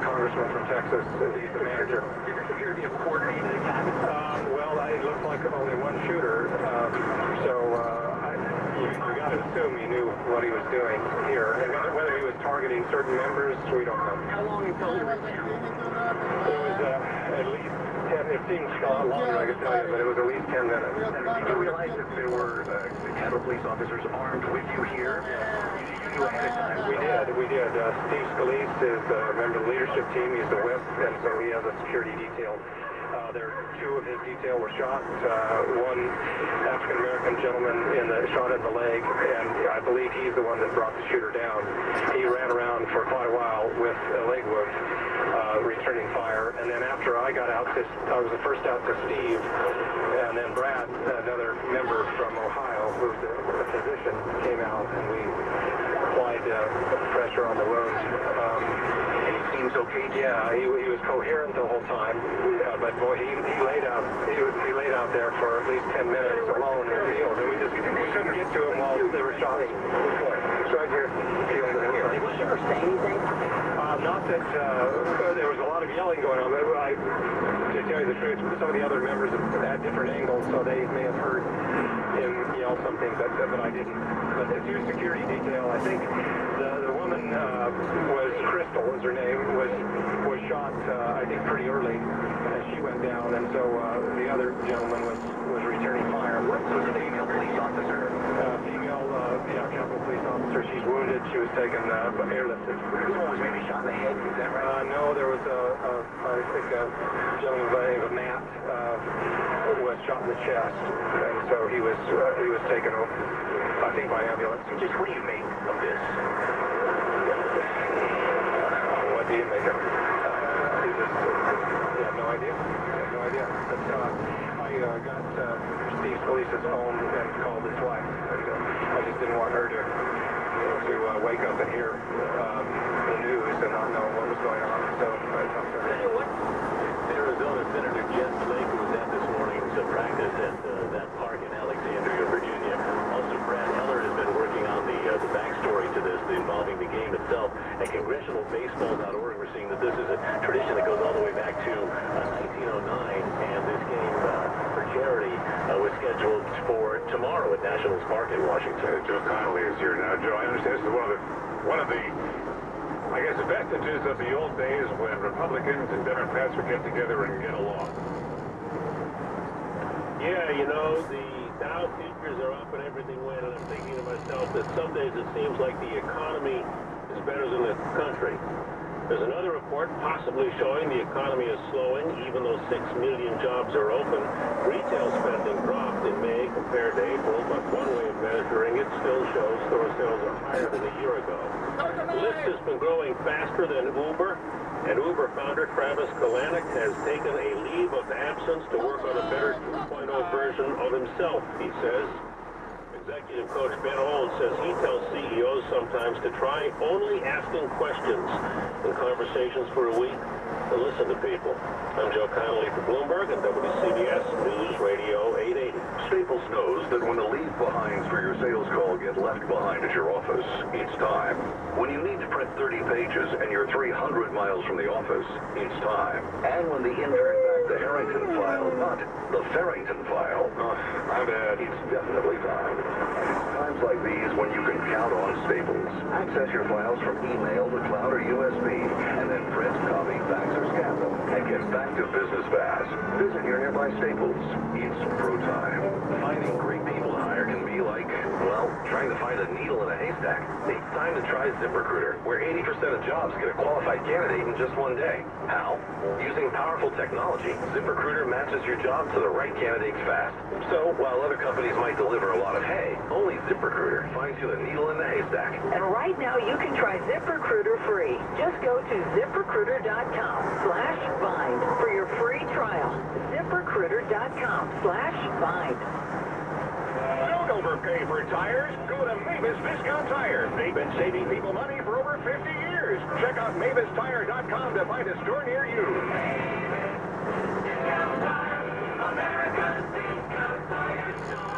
congressman from Texas. He's the manager. Did it appear to be a coordinated attack? Well, it looked like only one shooter, you got to assume he knew what he was doing here. And whether he was targeting certain members, we don't know. How long until he was down? It was at least 10, it seems a lot longer, I could tell you, but it was at least 10 minutes. Did you realize that there were Capitol police officers armed with you here? You knew ahead of time? We did. Steve Scalise is a member of the leadership team. He's the whip, and so he has a security detail. Two of his detail were shot. One African-American gentleman shot in the leg, and I believe he's the one that brought the shooter down. He ran around for quite a while with a leg wound, returning fire. And then after I got out, I was the first out to Steve, and then Brad, another member from Ohio, the physician came out, and we applied pressure on the wound. And he seems okay? Yeah, he was coherent the whole time, but boy, he laid out there for at least 10 minutes alone in the field, and we couldn't get to him while there were shots. It's right here. Did he ever say anything? Not that there was a lot of yelling going on, but to tell you the truth, some of the other members had different angles, so they may have heard him yell something, but I didn't. But the two security detail, I think the woman was Crystal, was her name, was shot, I think, pretty early as she went down, and so the other gentleman was returning fire. What was a female police officer? Capitol police officer. She's wounded. She was taken airlifted. This one was maybe shot in the head, is that right? No, there was I think a gentleman by the name of Matt who was shot in the chest, and so he was taken over, I think, by ambulance. Just what do you make of this? What do you make of it? You have no idea? I have no idea. But I got Steve Scalise's phone and called his wife, and I just didn't want her to wake up and hear the news and not know what was going on. So I talked to her. Arizona Senator Jeff Flake was at this morning's practice at that park in Alexandria, Virginia. Also, Brad Heller has been working on the backstory to this involving the game itself. At congressionalbaseball.org, we're seeing that this is a tradition that goes all the way back to 1909, and this game for charity was scheduled for tomorrow at Nationals Park in Washington. Joe Connolly is here now. Joe, I understand this is one of the I guess the vestiges of the old days when Republicans and Democrats would get together and get along. Yeah, you know, the Dow futures are up and everything went, and I'm thinking to myself that some days it seems like the economy is better than the country. There's another report possibly showing the economy is slowing, even though 6 million jobs are open. Retail spending dropped in May compared to April, but one way of measuring it still shows store sales are higher than a year ago. Lyft has been growing faster than Uber, and Uber founder Travis Kalanick has taken a leave of absence to work on a better 2.0 version of himself, he says. Executive coach Ben Olds says he tells CEOs sometimes to try only asking questions in conversations for a week to listen to people. I'm Joe Connolly for Bloomberg and WCBS News Radio 880. Staples knows that when the leave behinds for your sales call get left behind at your office, it's time. When you need to print 30 pages and you're 300 miles from the office, it's time. And when the intern backed the Harrington file, not the Farrington file, My bad. it's definitely time. And it's times like these when you can count on Staples. Access your files from email to cloud or USB, and then print, copy, fax, or scan them, and get back to business fast. Visit your nearby Staples. It's pro time. Finding great people to hire can be like, well, trying to find a needle in a haystack. It's time to try ZipRecruiter, where 80% of jobs get a qualified candidate in just one day. How? Using powerful technology, ZipRecruiter matches your job to the right candidates fast. So, while other companies might deliver a lot of hay, only ZipRecruiter finds you the needle in the haystack. And right now you can try ZipRecruiter free. Just go to ZipRecruiter.com/find for your free trial. ZipRecruiter.com/find. Don't overpay for tires. Go to Mavis Viscount Tire. They've been saving people money for over 50 years. Check out MavisTire.com to find a store near you.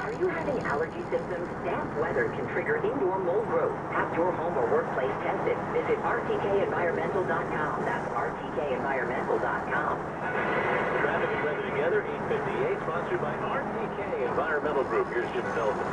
Are you having allergy symptoms? Damp weather can trigger indoor mold growth. Have your home or workplace tested. Visit rtkenvironmental.com. That's rtkenvironmental.com. Traffic and weather together, 8:58, sponsored by RTK Environmental Group. Here's Jim Sullivan.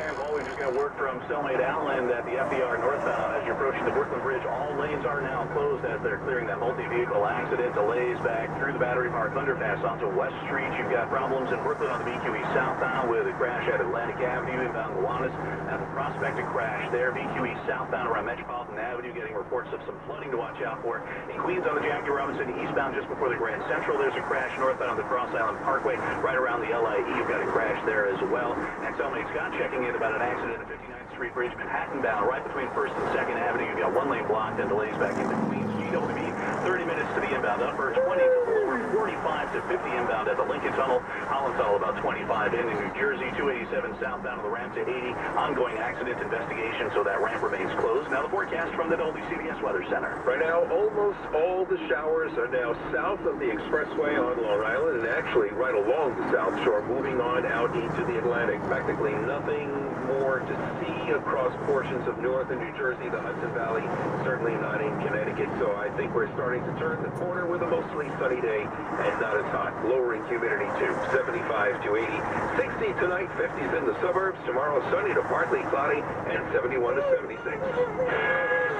And we just got word from Cellmate Allen that the FDR northbound, as you're approaching the Brooklyn Bridge, all lanes are now closed as they're clearing that multi-vehicle accident. Delays back through the Battery Park underpass onto West Street. You've got problems in Brooklyn on the BQE southbound with a crash at Atlantic Avenue inbound Gowanus. Apple Prospect, a crash there. BQE southbound around Metropolitan Avenue, getting reports of some flooding to watch out for. In Queens on the Jackie Robinson eastbound just before the Grand Central, there's a crash northbound on the Cross Island Parkway. Right around the LIE, you've got a crash there as well. And Cellmate Scott checking in about an accident at 59th Street Bridge, Manhattan bound, right between 1st and 2nd Avenue. You've got one lane blocked and delays back into Queens GWB. 30 minutes to the inbound upper, 20 to the lower, 45 25 to 50 inbound at the Lincoln Tunnel. Holland Tunnel about 25 in New Jersey. 287 southbound of the ramp to 80. Ongoing accident investigation, so that ramp remains closed. Now the forecast from the WCBS Weather Center. Right now, almost all the showers are now south of the expressway on Long Island, and actually right along the South Shore, moving on out into the Atlantic. Practically nothing more to see across portions of North and New Jersey, the Hudson Valley, certainly not in Connecticut. So I think we're starting to turn the corner with a mostly sunny day and not as hot. Lowering humidity to 75 to 80. 60 tonight, 50s in the suburbs. Tomorrow, sunny to partly cloudy, and 71 to 76.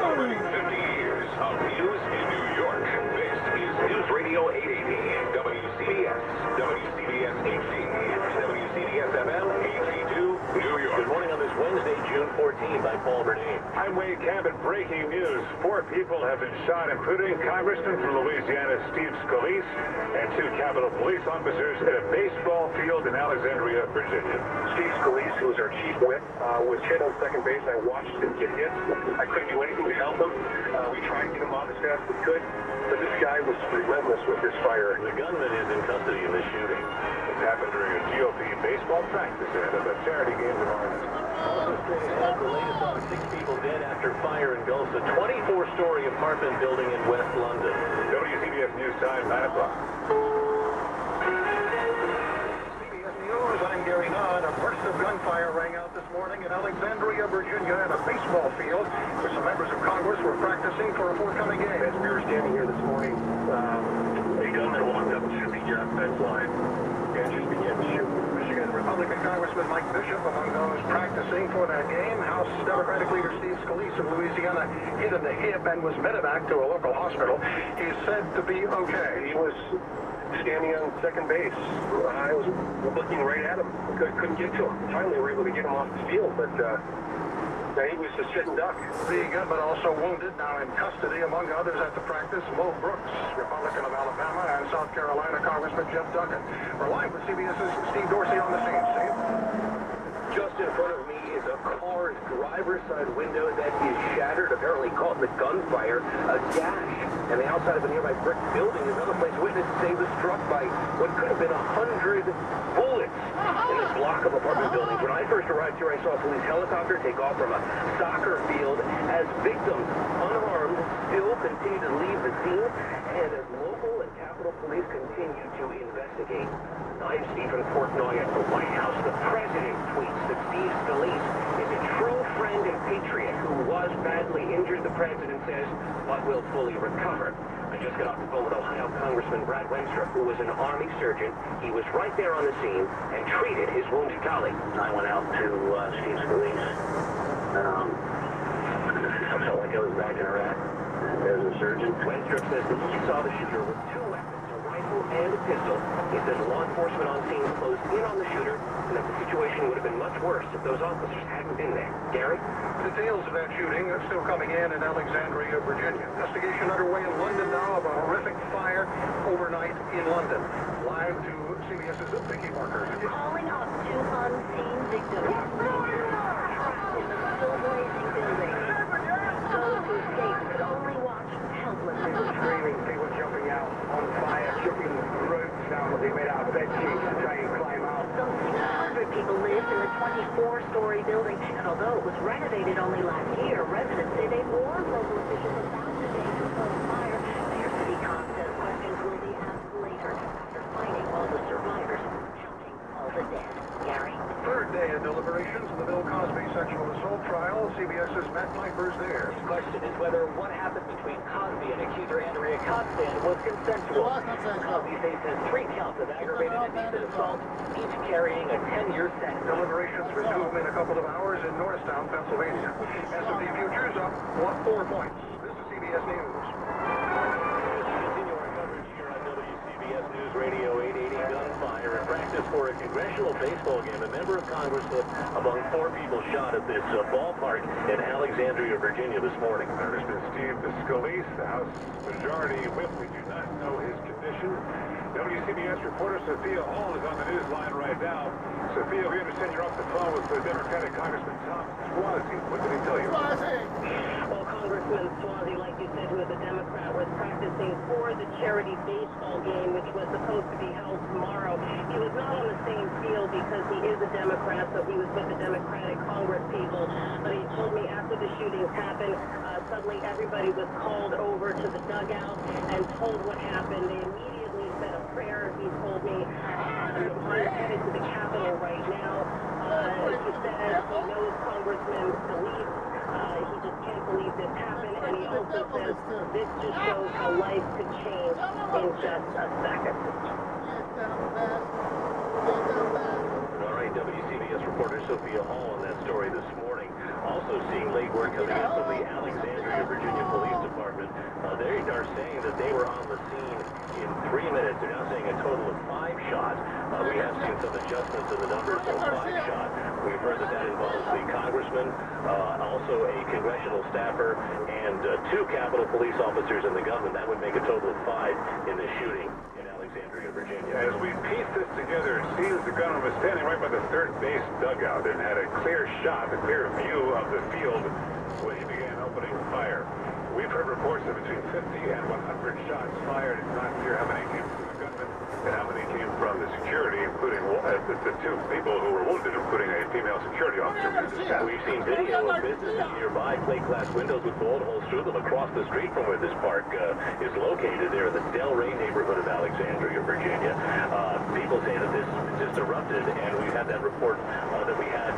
Celebrating 50 years of news in New York. This is News Radio 880, WCBS, WCBS HD, WCBS FM, HD2, New York. Good morning on this Wednesday, June 14th. I'm Paul Bernay. I'm Wade Camp at breaking news. 4 people have been shot, including Congressman from Louisiana Steve Scalise and 2 Capitol Police officers at a baseball field in Alexandria, Virginia. Steve Scalise, who was our chief whip, was hit on second base. I watched him get hit. I couldn't do anything to help him. We tried to get him off as fast as we could, but this guy was relentless with his fire. The gunman is in custody in this shooting. This happened during a GOP baseball practice ahead of a charity game tomorrow night. Also straight ahead, the latest on 6 people dead after fire engulfs a 24-story apartment building in West London. WCBS News Time, 9 o'clock. CBS News, I'm Gary Nunn. A burst of gunfire rang out this morning in Alexandria, Virginia, at a baseball field where some members of Congress were practicing for a forthcoming game. As we were standing here this morning, a gunman walked up to the fence line and just began to shoot. Michigan Republican Congressman Mike Bishop among those practicing for that game. House Democratic leader Steve Scalise of Louisiana hit in the hip and was medevac to a local hospital. He's said to be okay. He was standing on second base. I was looking right at him. Couldn't get to him. Finally, we were able to get him off the field, but he was a sit and duck. The gunman also wounded, now in custody, among others at the practice, Mo Brooks, Republican of Alabama, and South Carolina Congressman Jeff Duncan. We're live with CBS's Steve Dorsey on the scene. Steve? Just in front of me is a car's driver's side window that is shattered, apparently caught in the gunfire. A gash and the outside of a nearby brick building. Another place witnesses say was struck by what could have been 100 bullets in this block of apartment buildings. When I first arrived here, I saw a police helicopter take off from a soccer field as victims, unarmed, still continue to leave the scene, and as local and Capitol Police continue to investigate. I'm Stephen Portnoy at the White House. The president tweets that Steve Scalise is a true friend and patriot who was badly injured, the president says, but will fully recover. I just got off the phone with Ohio Congressman Brad Wenstra, who was an Army surgeon. He was right there on the scene and treated his wounded colleague. I went out to Steve Scalise. I felt like I was back in Iraq as a surgeon. Wenstra says that he saw the shooter with 2 weapons, a rifle and a pistol. He says law enforcement on scene closed in on the shooter, and that the situation would have been much worse if those officers hadn't been there. Gary? Details of that shooting are still coming in Alexandria, Virginia. Investigation underway in London now of a horrific fire overnight in London. Live to CBS's Vicki Barker. Calling up 2 unseen victims. Trapped in a still blazing building. Those who escaped could only watch helplessly. Screaming, people jumping out on fire, chipping roots down what they made out of bed sheets to try and climb out. Some 600 people lived in the 24-story building, and although it was renovated only last year, residents say they warned local officials about the dangers of the fire. Mayor Seacon says questions will be asked later after finding all the survivors, counting all the dead. Gary? Third day of deliberations in the Bill Cosby sexual assault trial. CBS's Matt Piper's there. The question is whether what happened between Cosby and accuser Andrea Costan was consensual. Cosby faces 3 counts of aggravated indecent assault, each carrying a 10-year sentence. Deliberations resume in a couple of hours in Norristown, Pennsylvania. S&P futures up 4 points. This is CBS News. Continue our coverage here on WCBS News Radio 880. Gunfire in practice for a congressional baseball game. A member of Congress hit among 4 people shot at this ballpark in Alexandria, Virginia this morning. Congressman Steve Scalise, the House Majority Whip. We do not know his condition. edition. WCBS reporter Sophia Hall is on the news line right now. Sophia, we understand you're off the phone with the Democratic Congressman Tom Swazi. What did he tell you? Well, Congressman Swazi, like you said, who is a Democrat, was practicing for the charity baseball game, which was supposed to be held tomorrow. He was not on the same field because he is a Democrat, so he was with the Democratic Congress people. But he told me after the shootings happened, suddenly everybody was called over to the dugout and told what happened. They immediately said a prayer, he told me. He's headed to the Capitol right now. He said he knows Congressman Scalise. He just can't believe this happened. And he also says this just shows how life could change in just a second. All right, WCBS reporter Sophia Hall on that story this morning. Also seeing late word coming in from the Alexandria, Virginia Police Department. They are saying that they were on the scene in 3 minutes. They're now saying a total of 5 shots. We have seen some adjustments in the numbers, so 5 shots. We've heard that that involves the congressman, also a congressional staffer, and 2 Capitol Police officers and the gunman. That would make a total of 5 in this shooting in Alexandria, Virginia. As we piece this together, it seems the gunman was standing right by the third base dugout and had a clear shot, a clear view of the field when he began opening fire. We've heard reports of between 50 and 100 shots fired. It's not clear how many came from the gunman and how many came from the security, including the 2 people who were wounded, including a female security officer. We've seen video of businesses nearby, plate glass windows with bullet holes through them across the street from where this park is located there in the Del Rey neighborhood of Alexandria, Virginia. People say that this just erupted, and we had that report that we had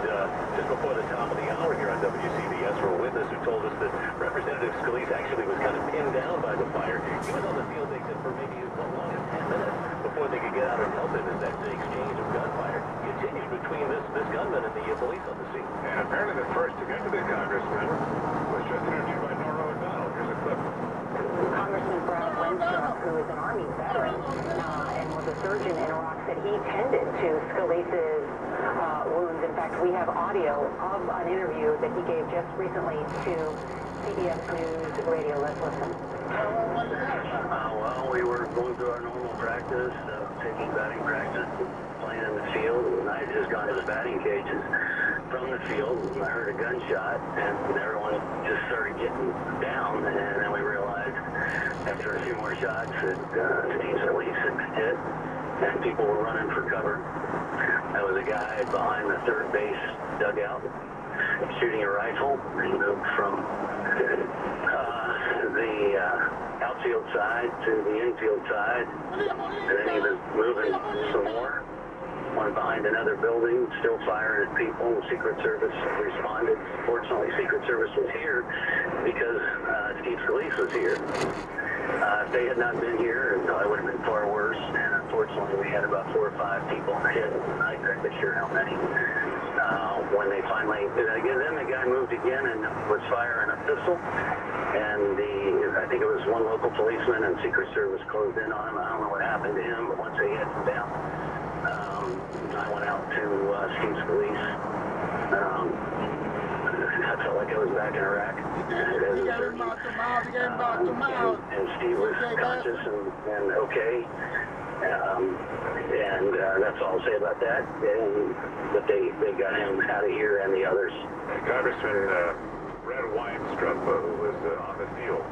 just before the top of the hour here on WCBS from a witness who told us that Representative Scalise actually was kind of pinned down by the fire. He was on the field, they said, for maybe as long as 10 minutes before they could get out and help him as that exchange of gunfire continued between this gunman and the police on the scene. And apparently the first to get to the congressman was just interviewed by Nora O'Donnell. Here's a clip. Congressman Brad Winstrup, who is an Army veteran and was a surgeon in Iraq, said he tended to Scalise's wounds. In fact, we have audio of an interview that he gave just recently to CBS News Radio. Let's listen. Well, we were going through our normal practice, taking batting practice, playing in the field, and I had just gone to the batting cages from the field, and I heard a gunshot, and everyone just started getting down, and then we realized after a few more shots that Steve Scalise had been hit, and people were running for cover. There was a guy behind the third base dugout shooting a rifle. He moved from the outfield side to the infield side, and then he was moving some more. One behind another building, still firing at people. The Secret Service responded. Fortunately, Secret Service was here because Steve Scalise was here. If they had not been here, it probably would have been far worse. And unfortunately, we had about 4 or 5 people hit. I'm not exactly sure how many. When they finally did it again, then the guy moved again and was firing a pistol. And I think it was one local policeman and Secret Service closed in on him. I don't know what happened to him, but once they had him down, I went out to Steve Scalise. I felt like I was back in Iraq. And Steve was conscious and okay. That's all I'll say about that. But they got him out of here and the others. Congressman Brad Winstrup, who was on the field,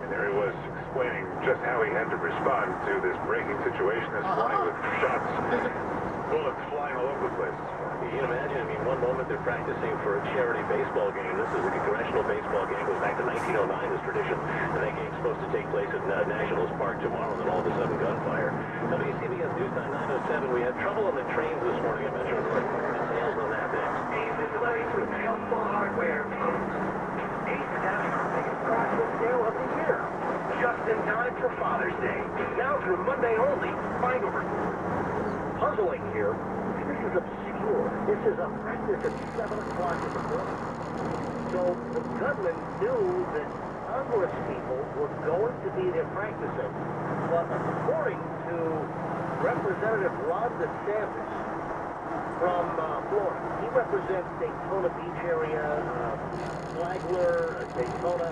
and there he was explaining just how he had to respond to this breaking situation this morning with shots, bullets flying all over the place. You can imagine, I mean, one moment they're practicing for a charity baseball game. This is a congressional baseball game. It goes back to 1909, this tradition. And that game's supposed to take place at Nationals Park tomorrow, and then all of a sudden gunfire. WCBS News Time 907, we had trouble on the trains this morning. I mentioned details on that next. David Place with Helpful Hardware. Ace having our biggest Christmas sale of the year. Just in time for Father's Day. Now through Monday only. Find over. Puzzling here. This is obscure. This is a practice at 7 o'clock in the morning. So the gunman knew that Congress people were going to be there practicing. But according to Representative Ron DeSantis from Florida, he represents Daytona Beach area, Flagler, Daytona,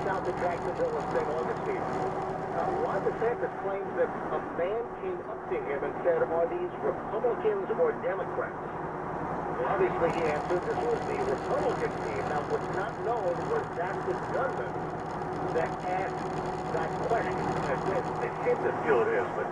south of Jacksonville and St. Augustine. Ron DeSantis claims that a man came up to him and said, are these Republicans or Democrats? Well, obviously he answered this was the Republican team. Now, what's not known was that the gunman that asked that question. It seems to feel it is, but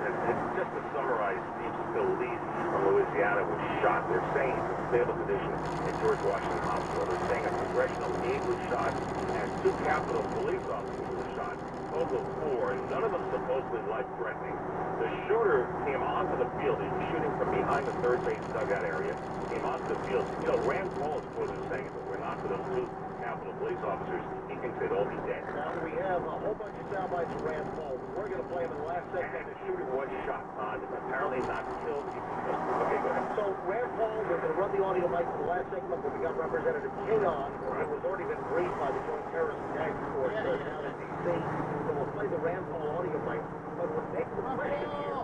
just to summarize, Steve Scalise from Louisiana was shot. They're saying he's in stable condition at George Washington Hospital. They're saying a congressional aide was shot and 2 Capitol police officers were shot. Total of 4, and none of them supposedly life-threatening. The shooter came onto the field. He was shooting from behind the third base dugout area. Came onto the field. You know, Rand Paul is quoted as saying, if it were not for those 2 Capitol police officers, he thinks they'd all be dead. Now, we have a whole bunch of sound bites of Rand Paul. We're going to play him in the last segment. The shooter was shot. Apparently not killed. Okay, go ahead. So, Rand Paul, we're going to run the audio mic for the last segment where we got Representative King on, who has already been briefed by the Joint Terrorist Task Force down in D.C. So we'll play the Rand Paul audio mic. But what makes the question here,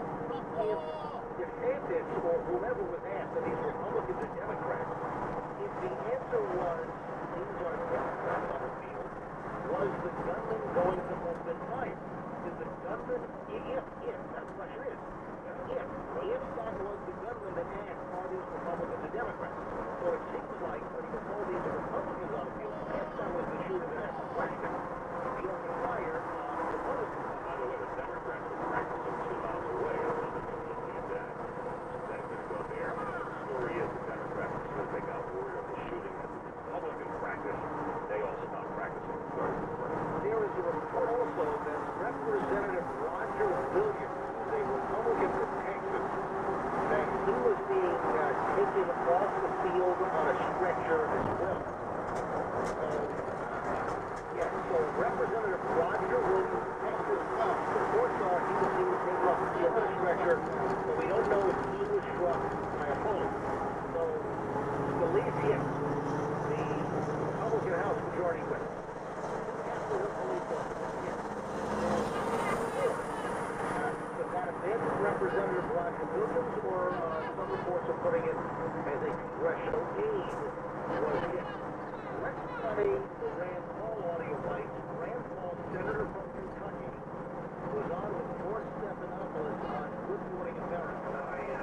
if DeSantis or whoever was asked, and these Republicans and Democrats, if the answer was these are Democrats on the field, was the gunman going to open fire? Is the gunman, if, that question is, if that was the gunman that asked, are these Republicans or Democrats? So it seems like when he was told these are Republicans on the field, if that was the shooter that asked the question, he opened fire on Republicans. By the way, the Democrats were practicing 2 miles away. I don't know if you believe that. That could go there. The story is the Democrats, as soon as they got word of the shooting at the Republican practice, they all stopped practicing and started to work. There is a report also that Representative Roger Williams, who's a Republican from Texas, that he was being taken off the field on a stretcher as well. So Representative Roger Williams, Texas, reports are he was being taken off the field on a stretcher, but we don't know if he was struck by a bullet. So Scalise, yes, the Republican House Majority Whip. Representative Roger Williams, or some reports are putting it as a congressional aide was hit. Let's play the Rand Paul audio mic. Rand Paul, Senator from Kentucky, was on with George Stephanopoulos on Good Morning America. I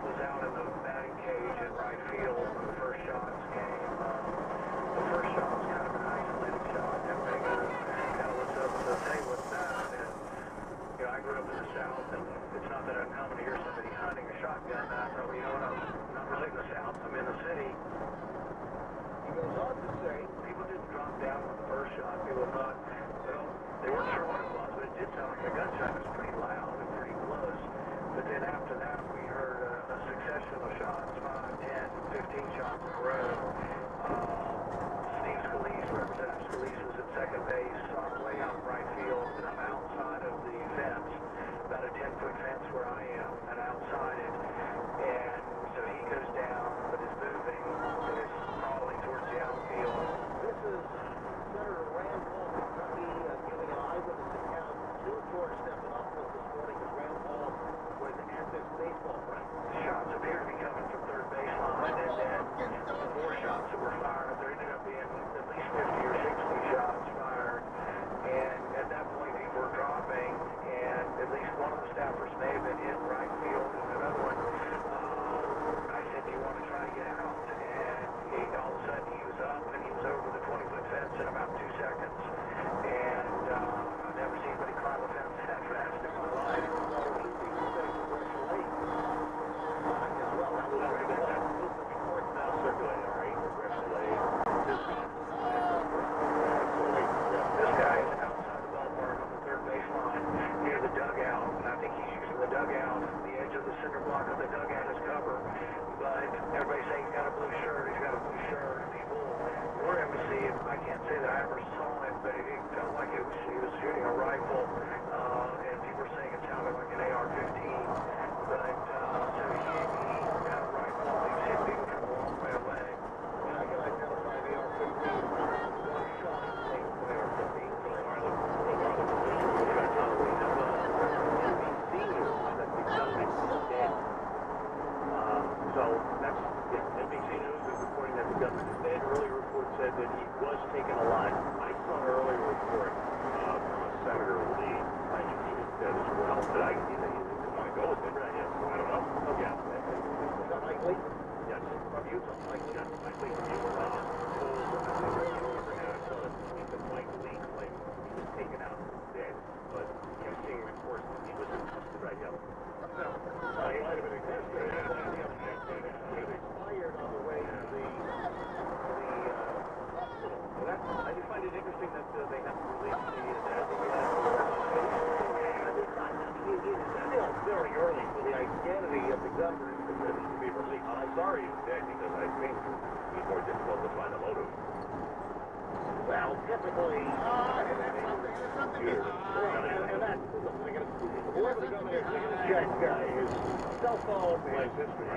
was out in the batting cage in right field when the first shots came. The first shot was kind of an isolated shot. Everybody kind of looks up and says, hey, what's that? And you know, I grew up in the South, and it's not that uncommon to hear somebody hunting a shotgun. I thought, well, you know what, I'm not really in the South, I'm in the city. He goes on to say, people didn't drop down with the first shot. People thought, well, they weren't sure what it was, but it did sound like the gunshot was pretty loud and pretty close. But then after that, we heard a succession of shots, 5, 10, 15 shots in a row. Steve Scalise, Representative Scalise, was at second base, way out in right field, and I'm outside of the fence, about a 10-foot fence where I am, and outside it. And so he goes down, but is moving, and is crawling towards the outfield. This is Senator Rand Paul, Kentucky, giving an eyewitness account to George Stephanopoulos this morning as Rand Paul was at this baseball practice. The shots appear to be coming from third baseline, and then the more shots that were fired, there ended up being at least 50 or 60 shots fired. And at that point, people were dropping, and at least one of the staffers may have been hit right field, and another one, I said, do you want to try to get out? And all of a sudden, he was up, and he was over the 20-foot fence in about 2 seconds. And I've never seen anybody climb a fence that fast in my life. So he thinks he's a congressional aide. As well, that was already the reports now circulating, all right? Congressional aide. This guy is outside the ballpark on the third baseline near the dugout, and I think he's using the dugout, the edge of the center block of the dugout as cover. But everybody's saying he's got a blue shirt, and people were able to see it. I can't say that I ever saw it, but it felt like he was shooting a rifle, and people were saying it sounded like an AR-15. But so he had a rifle, he's hit people from a long way away. I can identify the AR-15. One shot takes the AR-15. So that's NBC News is reporting that the gunman is dead. Earlier report said that he was taken alive. I saw an earlier report from a Senator Lee claiming he as well. But I want to go with it. Yes, I don't know. Yeah. Is that Mike Lee? Yes. From Utah. Mike Lee. Mike Lee from Utah. Mike Lee claimed he was taken out dead, but seeing reports that he was right. Yeah. No. He might have been executed. He was fired on the way to the hospital. I just find it interesting that they have to release the It's still very early for the identity of the gunman to be released. I'm sorry he was dead because I think it's more difficult to find a motive. Well, typically, and that's whoever the gunman is, they're going to check his cell phone, his history.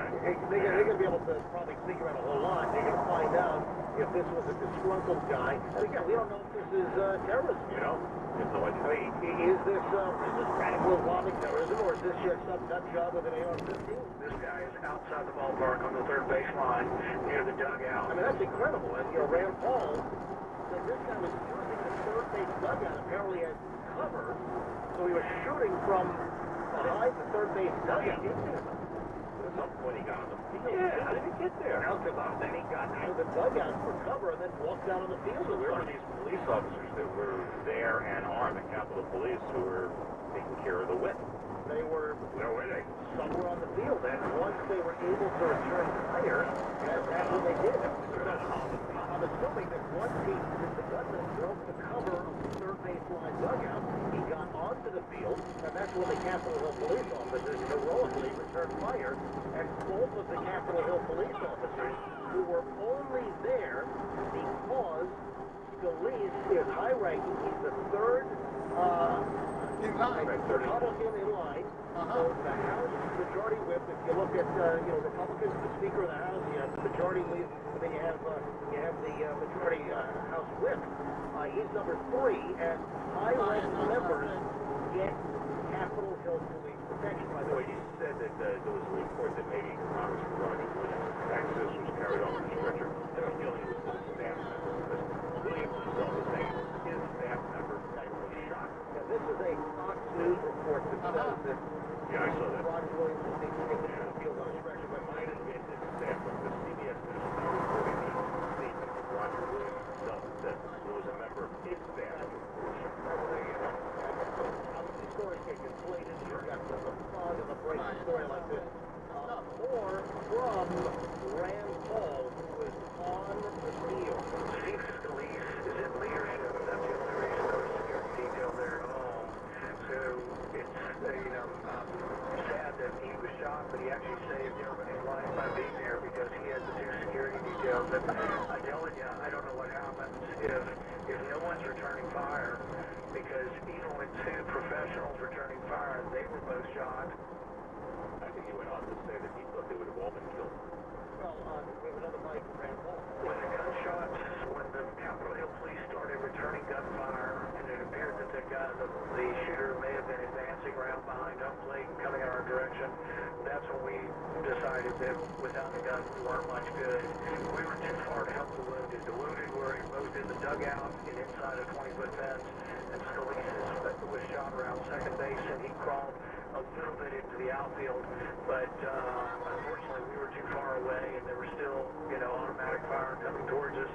They're going to be able to probably figure out a whole lot. They're going to find out if this was a disgruntled guy. And again, we don't know if this is terrorism. You know? There's no idea. I mean, is this radical Islamic terrorism, or is this just some nut job with an AR-15? This guy is outside the ballpark on the third baseline near the dugout. I mean, that's incredible. And, Rand Paul said this guy was using the third base dugout apparently as cover, so he was shooting from behind the third base dugout. At some point he got on the field. Yeah, how did he get there? Then he got out of the dugout for cover and then walked out on the field. So there were these police officers that were there and armed, the Capitol Police, who were taking care of the witness. They were Where were they? somewhere on the field, and once they were able to return fire, that's what they did. I'm assuming that once the gunman broke the cover of the third baseline dugout, he got onto the field, and that's when the Capitol Hill police officers heroically returned fire, and both of the Capitol Hill police officers, who were only there because Scalise is high-ranking. He's the third Republican in line. So the House Majority Whip, if you look at Republicans, the Speaker of the House, you have the Majority Leader, and then you have the Majority House Whip. He's number 3, and high-ranking members get Capitol Hill police protection. By the way, You said that there was a report that maybe Congressman Ronnie Williams' access was carried on a stretcher. I have a feeling it was to the staff member, because Williams himself was saying his staff member was shot. Now, this is a Fox News report that says that Yeah, I saw that. Ronnie Williams was being taken to the field on a stretcher, but Might have been his staff member. The CBS News is now reporting the statement of Roger Williams himself that there was a member of his staff who was shot. These stories get conflated. You've got the fog of a breaking story like this. More from Rand Paul, who was on the field. Steve Scalise is in leadership. That's the only reason there was security detail there at all. So it's, sad that he was shot, but he actually saved everybody's life by being there because he had the 2 security details. But I'm telling you, I don't know what happens if no one's returning fire, because even with 2 professionals returning fire, they were both shot. I think he went on to say that he thought they would have all been killed. Well, we have another mic from Rand Paul. When the gunshots, when the Capitol Hill police started returning gunfire, and it appeared that the shooter may have been advancing around behind home plate and coming in our direction, that's when we decided that without the guns we weren't much good. We were too far to help the wounded. The wounded were both in the dugout and inside a 20-foot fence, and Scalise was shot around second base, and he crawled a little bit into the outfield, but unfortunately we were too far away, and there was still, automatic fire coming towards us.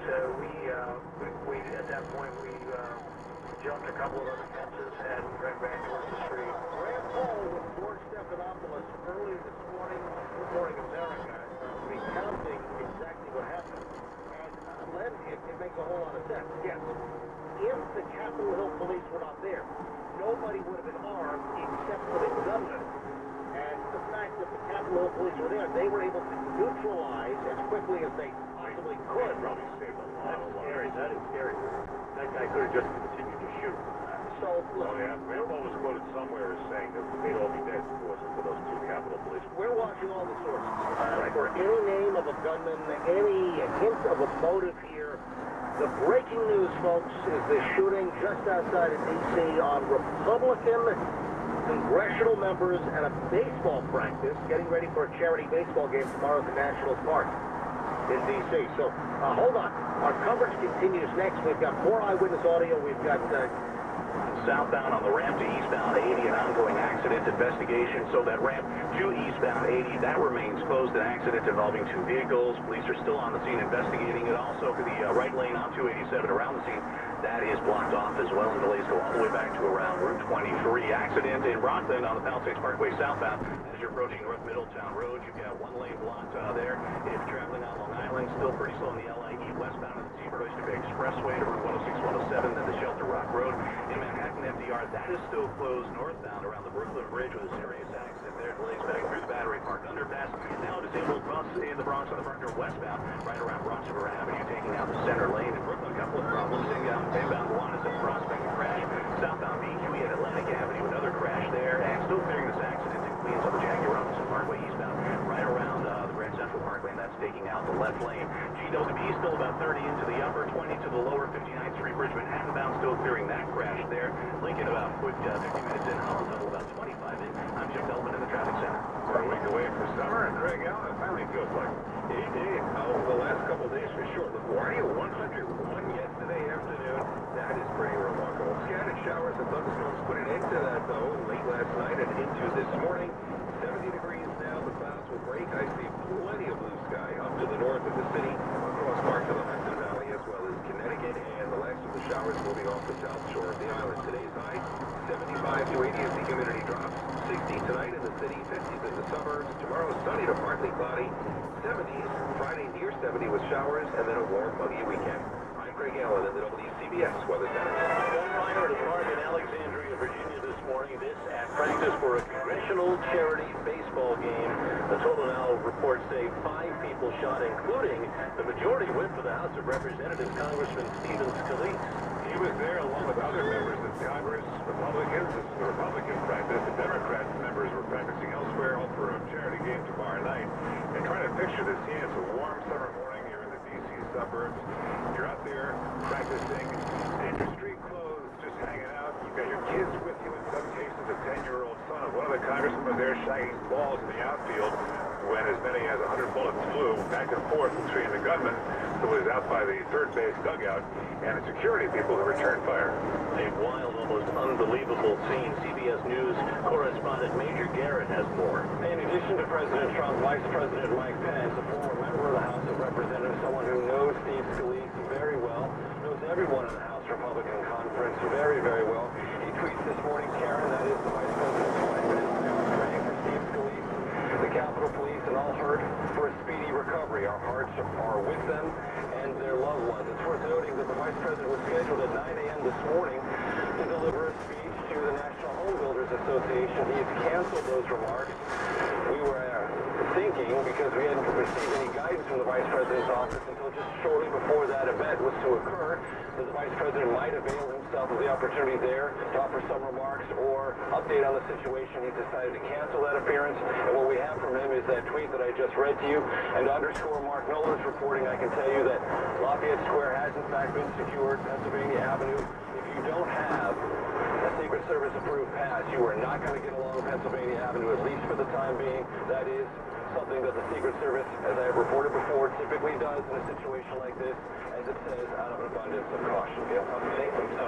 So we at that point we jumped a couple of other fences and ran towards the street. Rand Paul with George Stephanopoulos earlier this morning, Good Morning America, recounting exactly what happened. And Len, it makes a whole lot of sense. Yes, if the Capitol Hill police were not there, nobody would have been armed except for the gunman. And the fact that the Capitol Hill police were there, they were able to neutralize as quickly as they possibly could. Probably saved a lot of lives. Scary. That is scary. That guy could have just continued to shoot. So, look, Rand Paul was quoted somewhere as saying that they'd all be dead if it wasn't for those 2 Capitol Police. we're watching all the sources. For any name of a gunman, any hint of a motive here, the breaking news, folks, is the shooting just outside of D.C. on Republican congressional members at a baseball practice, getting ready for a charity baseball game tomorrow at the National Park in D.C. So, hold on. Our coverage continues next. We've got more eyewitness audio. We've got southbound on the ramp to eastbound 80, an ongoing accident investigation. So that ramp to eastbound 80, that remains closed. An accident involving two vehicles. Police are still on the scene investigating it. Also, for the right lane on 287 around the scene, that is blocked off as well, and delays go all the way back to around Route 23. Accident in Rockland on the Palisades Parkway southbound. As you're approaching North Middletown Road, you've got one lane blocked there. If you're traveling on Long Island, still pretty slow in the LIE westbound of the Seaford Oyster Bay Expressway to Route 106, 107, then the Shelter Rock Road. In Manhattan FDR, that is still closed northbound around the Brooklyn Bridge with a serious accident there. Delays back through the Battery Park underpass. Now a disabled bus in the Bronx on the Parker westbound, right around Bronx River Avenue, taking out the center lane. In Brooklyn, a couple of problems. Inbound Kiwanis at Prospect crash. Southbound BQE at Atlantic Avenue, another crash there. And still clearing this accident in Queens on the Jackie Robinson Parkway eastbound, right around the Grand Central Parkway, and that's taking out the left lane. GWB still about 30 into the upper, 20 to the lower 59th Street Bridge, Manhattan bound, still clearing that crash there. Lincoln about 50 minutes in, Hollandale about 25 in. I'm Jim Delvin in the traffic center. We're a week away from summer, and Craig Allen, it finally feels like it. Indeed. The last couple of days for sure. LaGuardia 101 yesterday afternoon. That is pretty remarkable. Scattered showers and thunderstorms put an end to that, though, late last night and into this morning. 70 degrees now. The clouds will break. I see plenty of blue sky up to the north of the city, across parts of the Hudson Valley, as well as Connecticut, and the last of the showers moving off the south shore of the island. Today's high, 75 to 80 as the humidity drops. 60 tonight in the city, 50s in the suburbs. Tomorrow, sunny to partly cloudy. 70s, Friday near 70 with showers, and then a warm, muggy weekend. I'm Craig Allen in the WCBS Weather Center. Gunfire at a park in Alexandria, Virginia this morning. This at practice for a congressional charity baseball game. The total now reports say 5 people shot, including the majority whip for the House of Representatives, Congressman Stephen Scalise. He was there along with other members of Congress, Republicans. This is the Republican practice. The Democrat members were practicing elsewhere, all for a charity game tomorrow night. And trying to picture this scene, it's a warm summer morning. You're in the D.C. suburbs. You're out there practicing in your street clothes, just hanging out. You've got your kids with you, in some cases a 10-year-old son of one of the congressmen was there shagging balls in the outfield when as many as 100 bullets flew back and forth between the gunman who was out by the third base dugout and the security people who returned fire. A wild, almost unbelievable scene. CBS News correspondent Major Garrett has more. In addition to President Trump, Vice President Mike Pence, a former member of the House of Representatives, someone who knows Steve Scalise very well, knows everyone in the House Republican Conference very, very well. He tweets this morning, Karen, that is the Vice President's wife, and is praying for Steve Scalise, the Capitol Police, and all hurt for a speedy recovery. Our hearts are with them and their loved ones. It's worth noting that the Vice President was scheduled at 9 a.m. this morning to deliver a speech to the National Home Builders Association. He has canceled those remarks. We were thinking, because we hadn't received any guidance from the Vice President's office until just shortly before that event was to occur, that the Vice President might avail himself of the opportunity there to offer some remarks or update on the situation. He decided to cancel that appearance, and what we have from him is that tweet that I just read to you. And to underscore Mark Nolan's reporting, I can tell you that Lafayette Square has in fact been secured, Pennsylvania Avenue. If you don't have a Secret Service approved pass, you are not going to get along Pennsylvania Avenue, at least for the time being. That is something that the Secret Service, as I have reported before, typically does in a situation like this, as it says, out of an abundance of caution.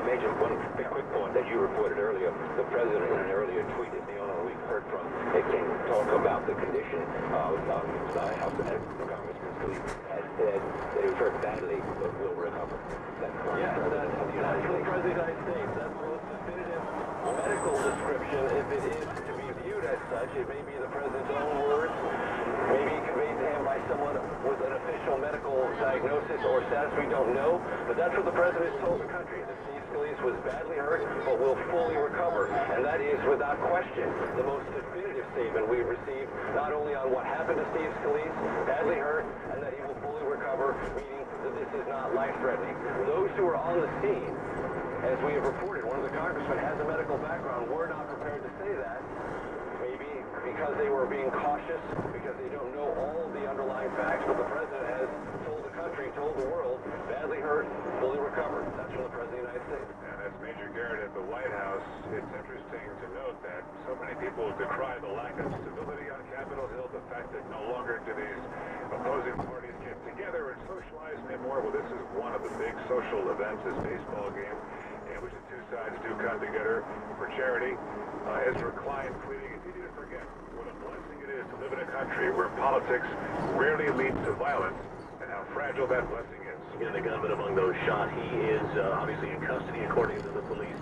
Major, one quick point that you reported earlier. The President in an earlier tweet is the only one we've heard from. It can talk about the condition of the House of Congressman Scalise has said that he was hurt badly, but will recover. That's correct. Yes, that's the United States. President of the United States. That's the most definitive medical description. If it is to be viewed as such, it may be the President's own words, maybe conveyed to him by someone with an official medical diagnosis or status. We don't know, but that's what the President has told the country, that Steve Scalise was badly hurt, but will fully recover. And that is, without question, the most definitive statement we've received, not only on what happened to Steve Scalise, badly hurt, and that he will fully recover, meaning that this is not life-threatening. Those who are on the scene, as we have reported, one of the congressmen has a medical background. We're not prepared to say that. Maybe because they were being cautious, because they don't know all of the underlying facts, but the President has told the country, told the world, badly hurt, fully recovered. That's from the President of the United States. And that's Major Garrett at the White House. It's interesting to note that so many people decry the lack of stability on Capitol Hill, the fact that no longer do these opposing parties get together and socialize anymore. Well, this is one of the big social events, this baseball game, which is Tuesday. sides do come together for charity. Ezra Klein tweeting, it's easy to forget what a blessing it is to live in a country where politics rarely leads to violence and how fragile that blessing is. Again, the gunman among those shot, he is obviously in custody according to the police.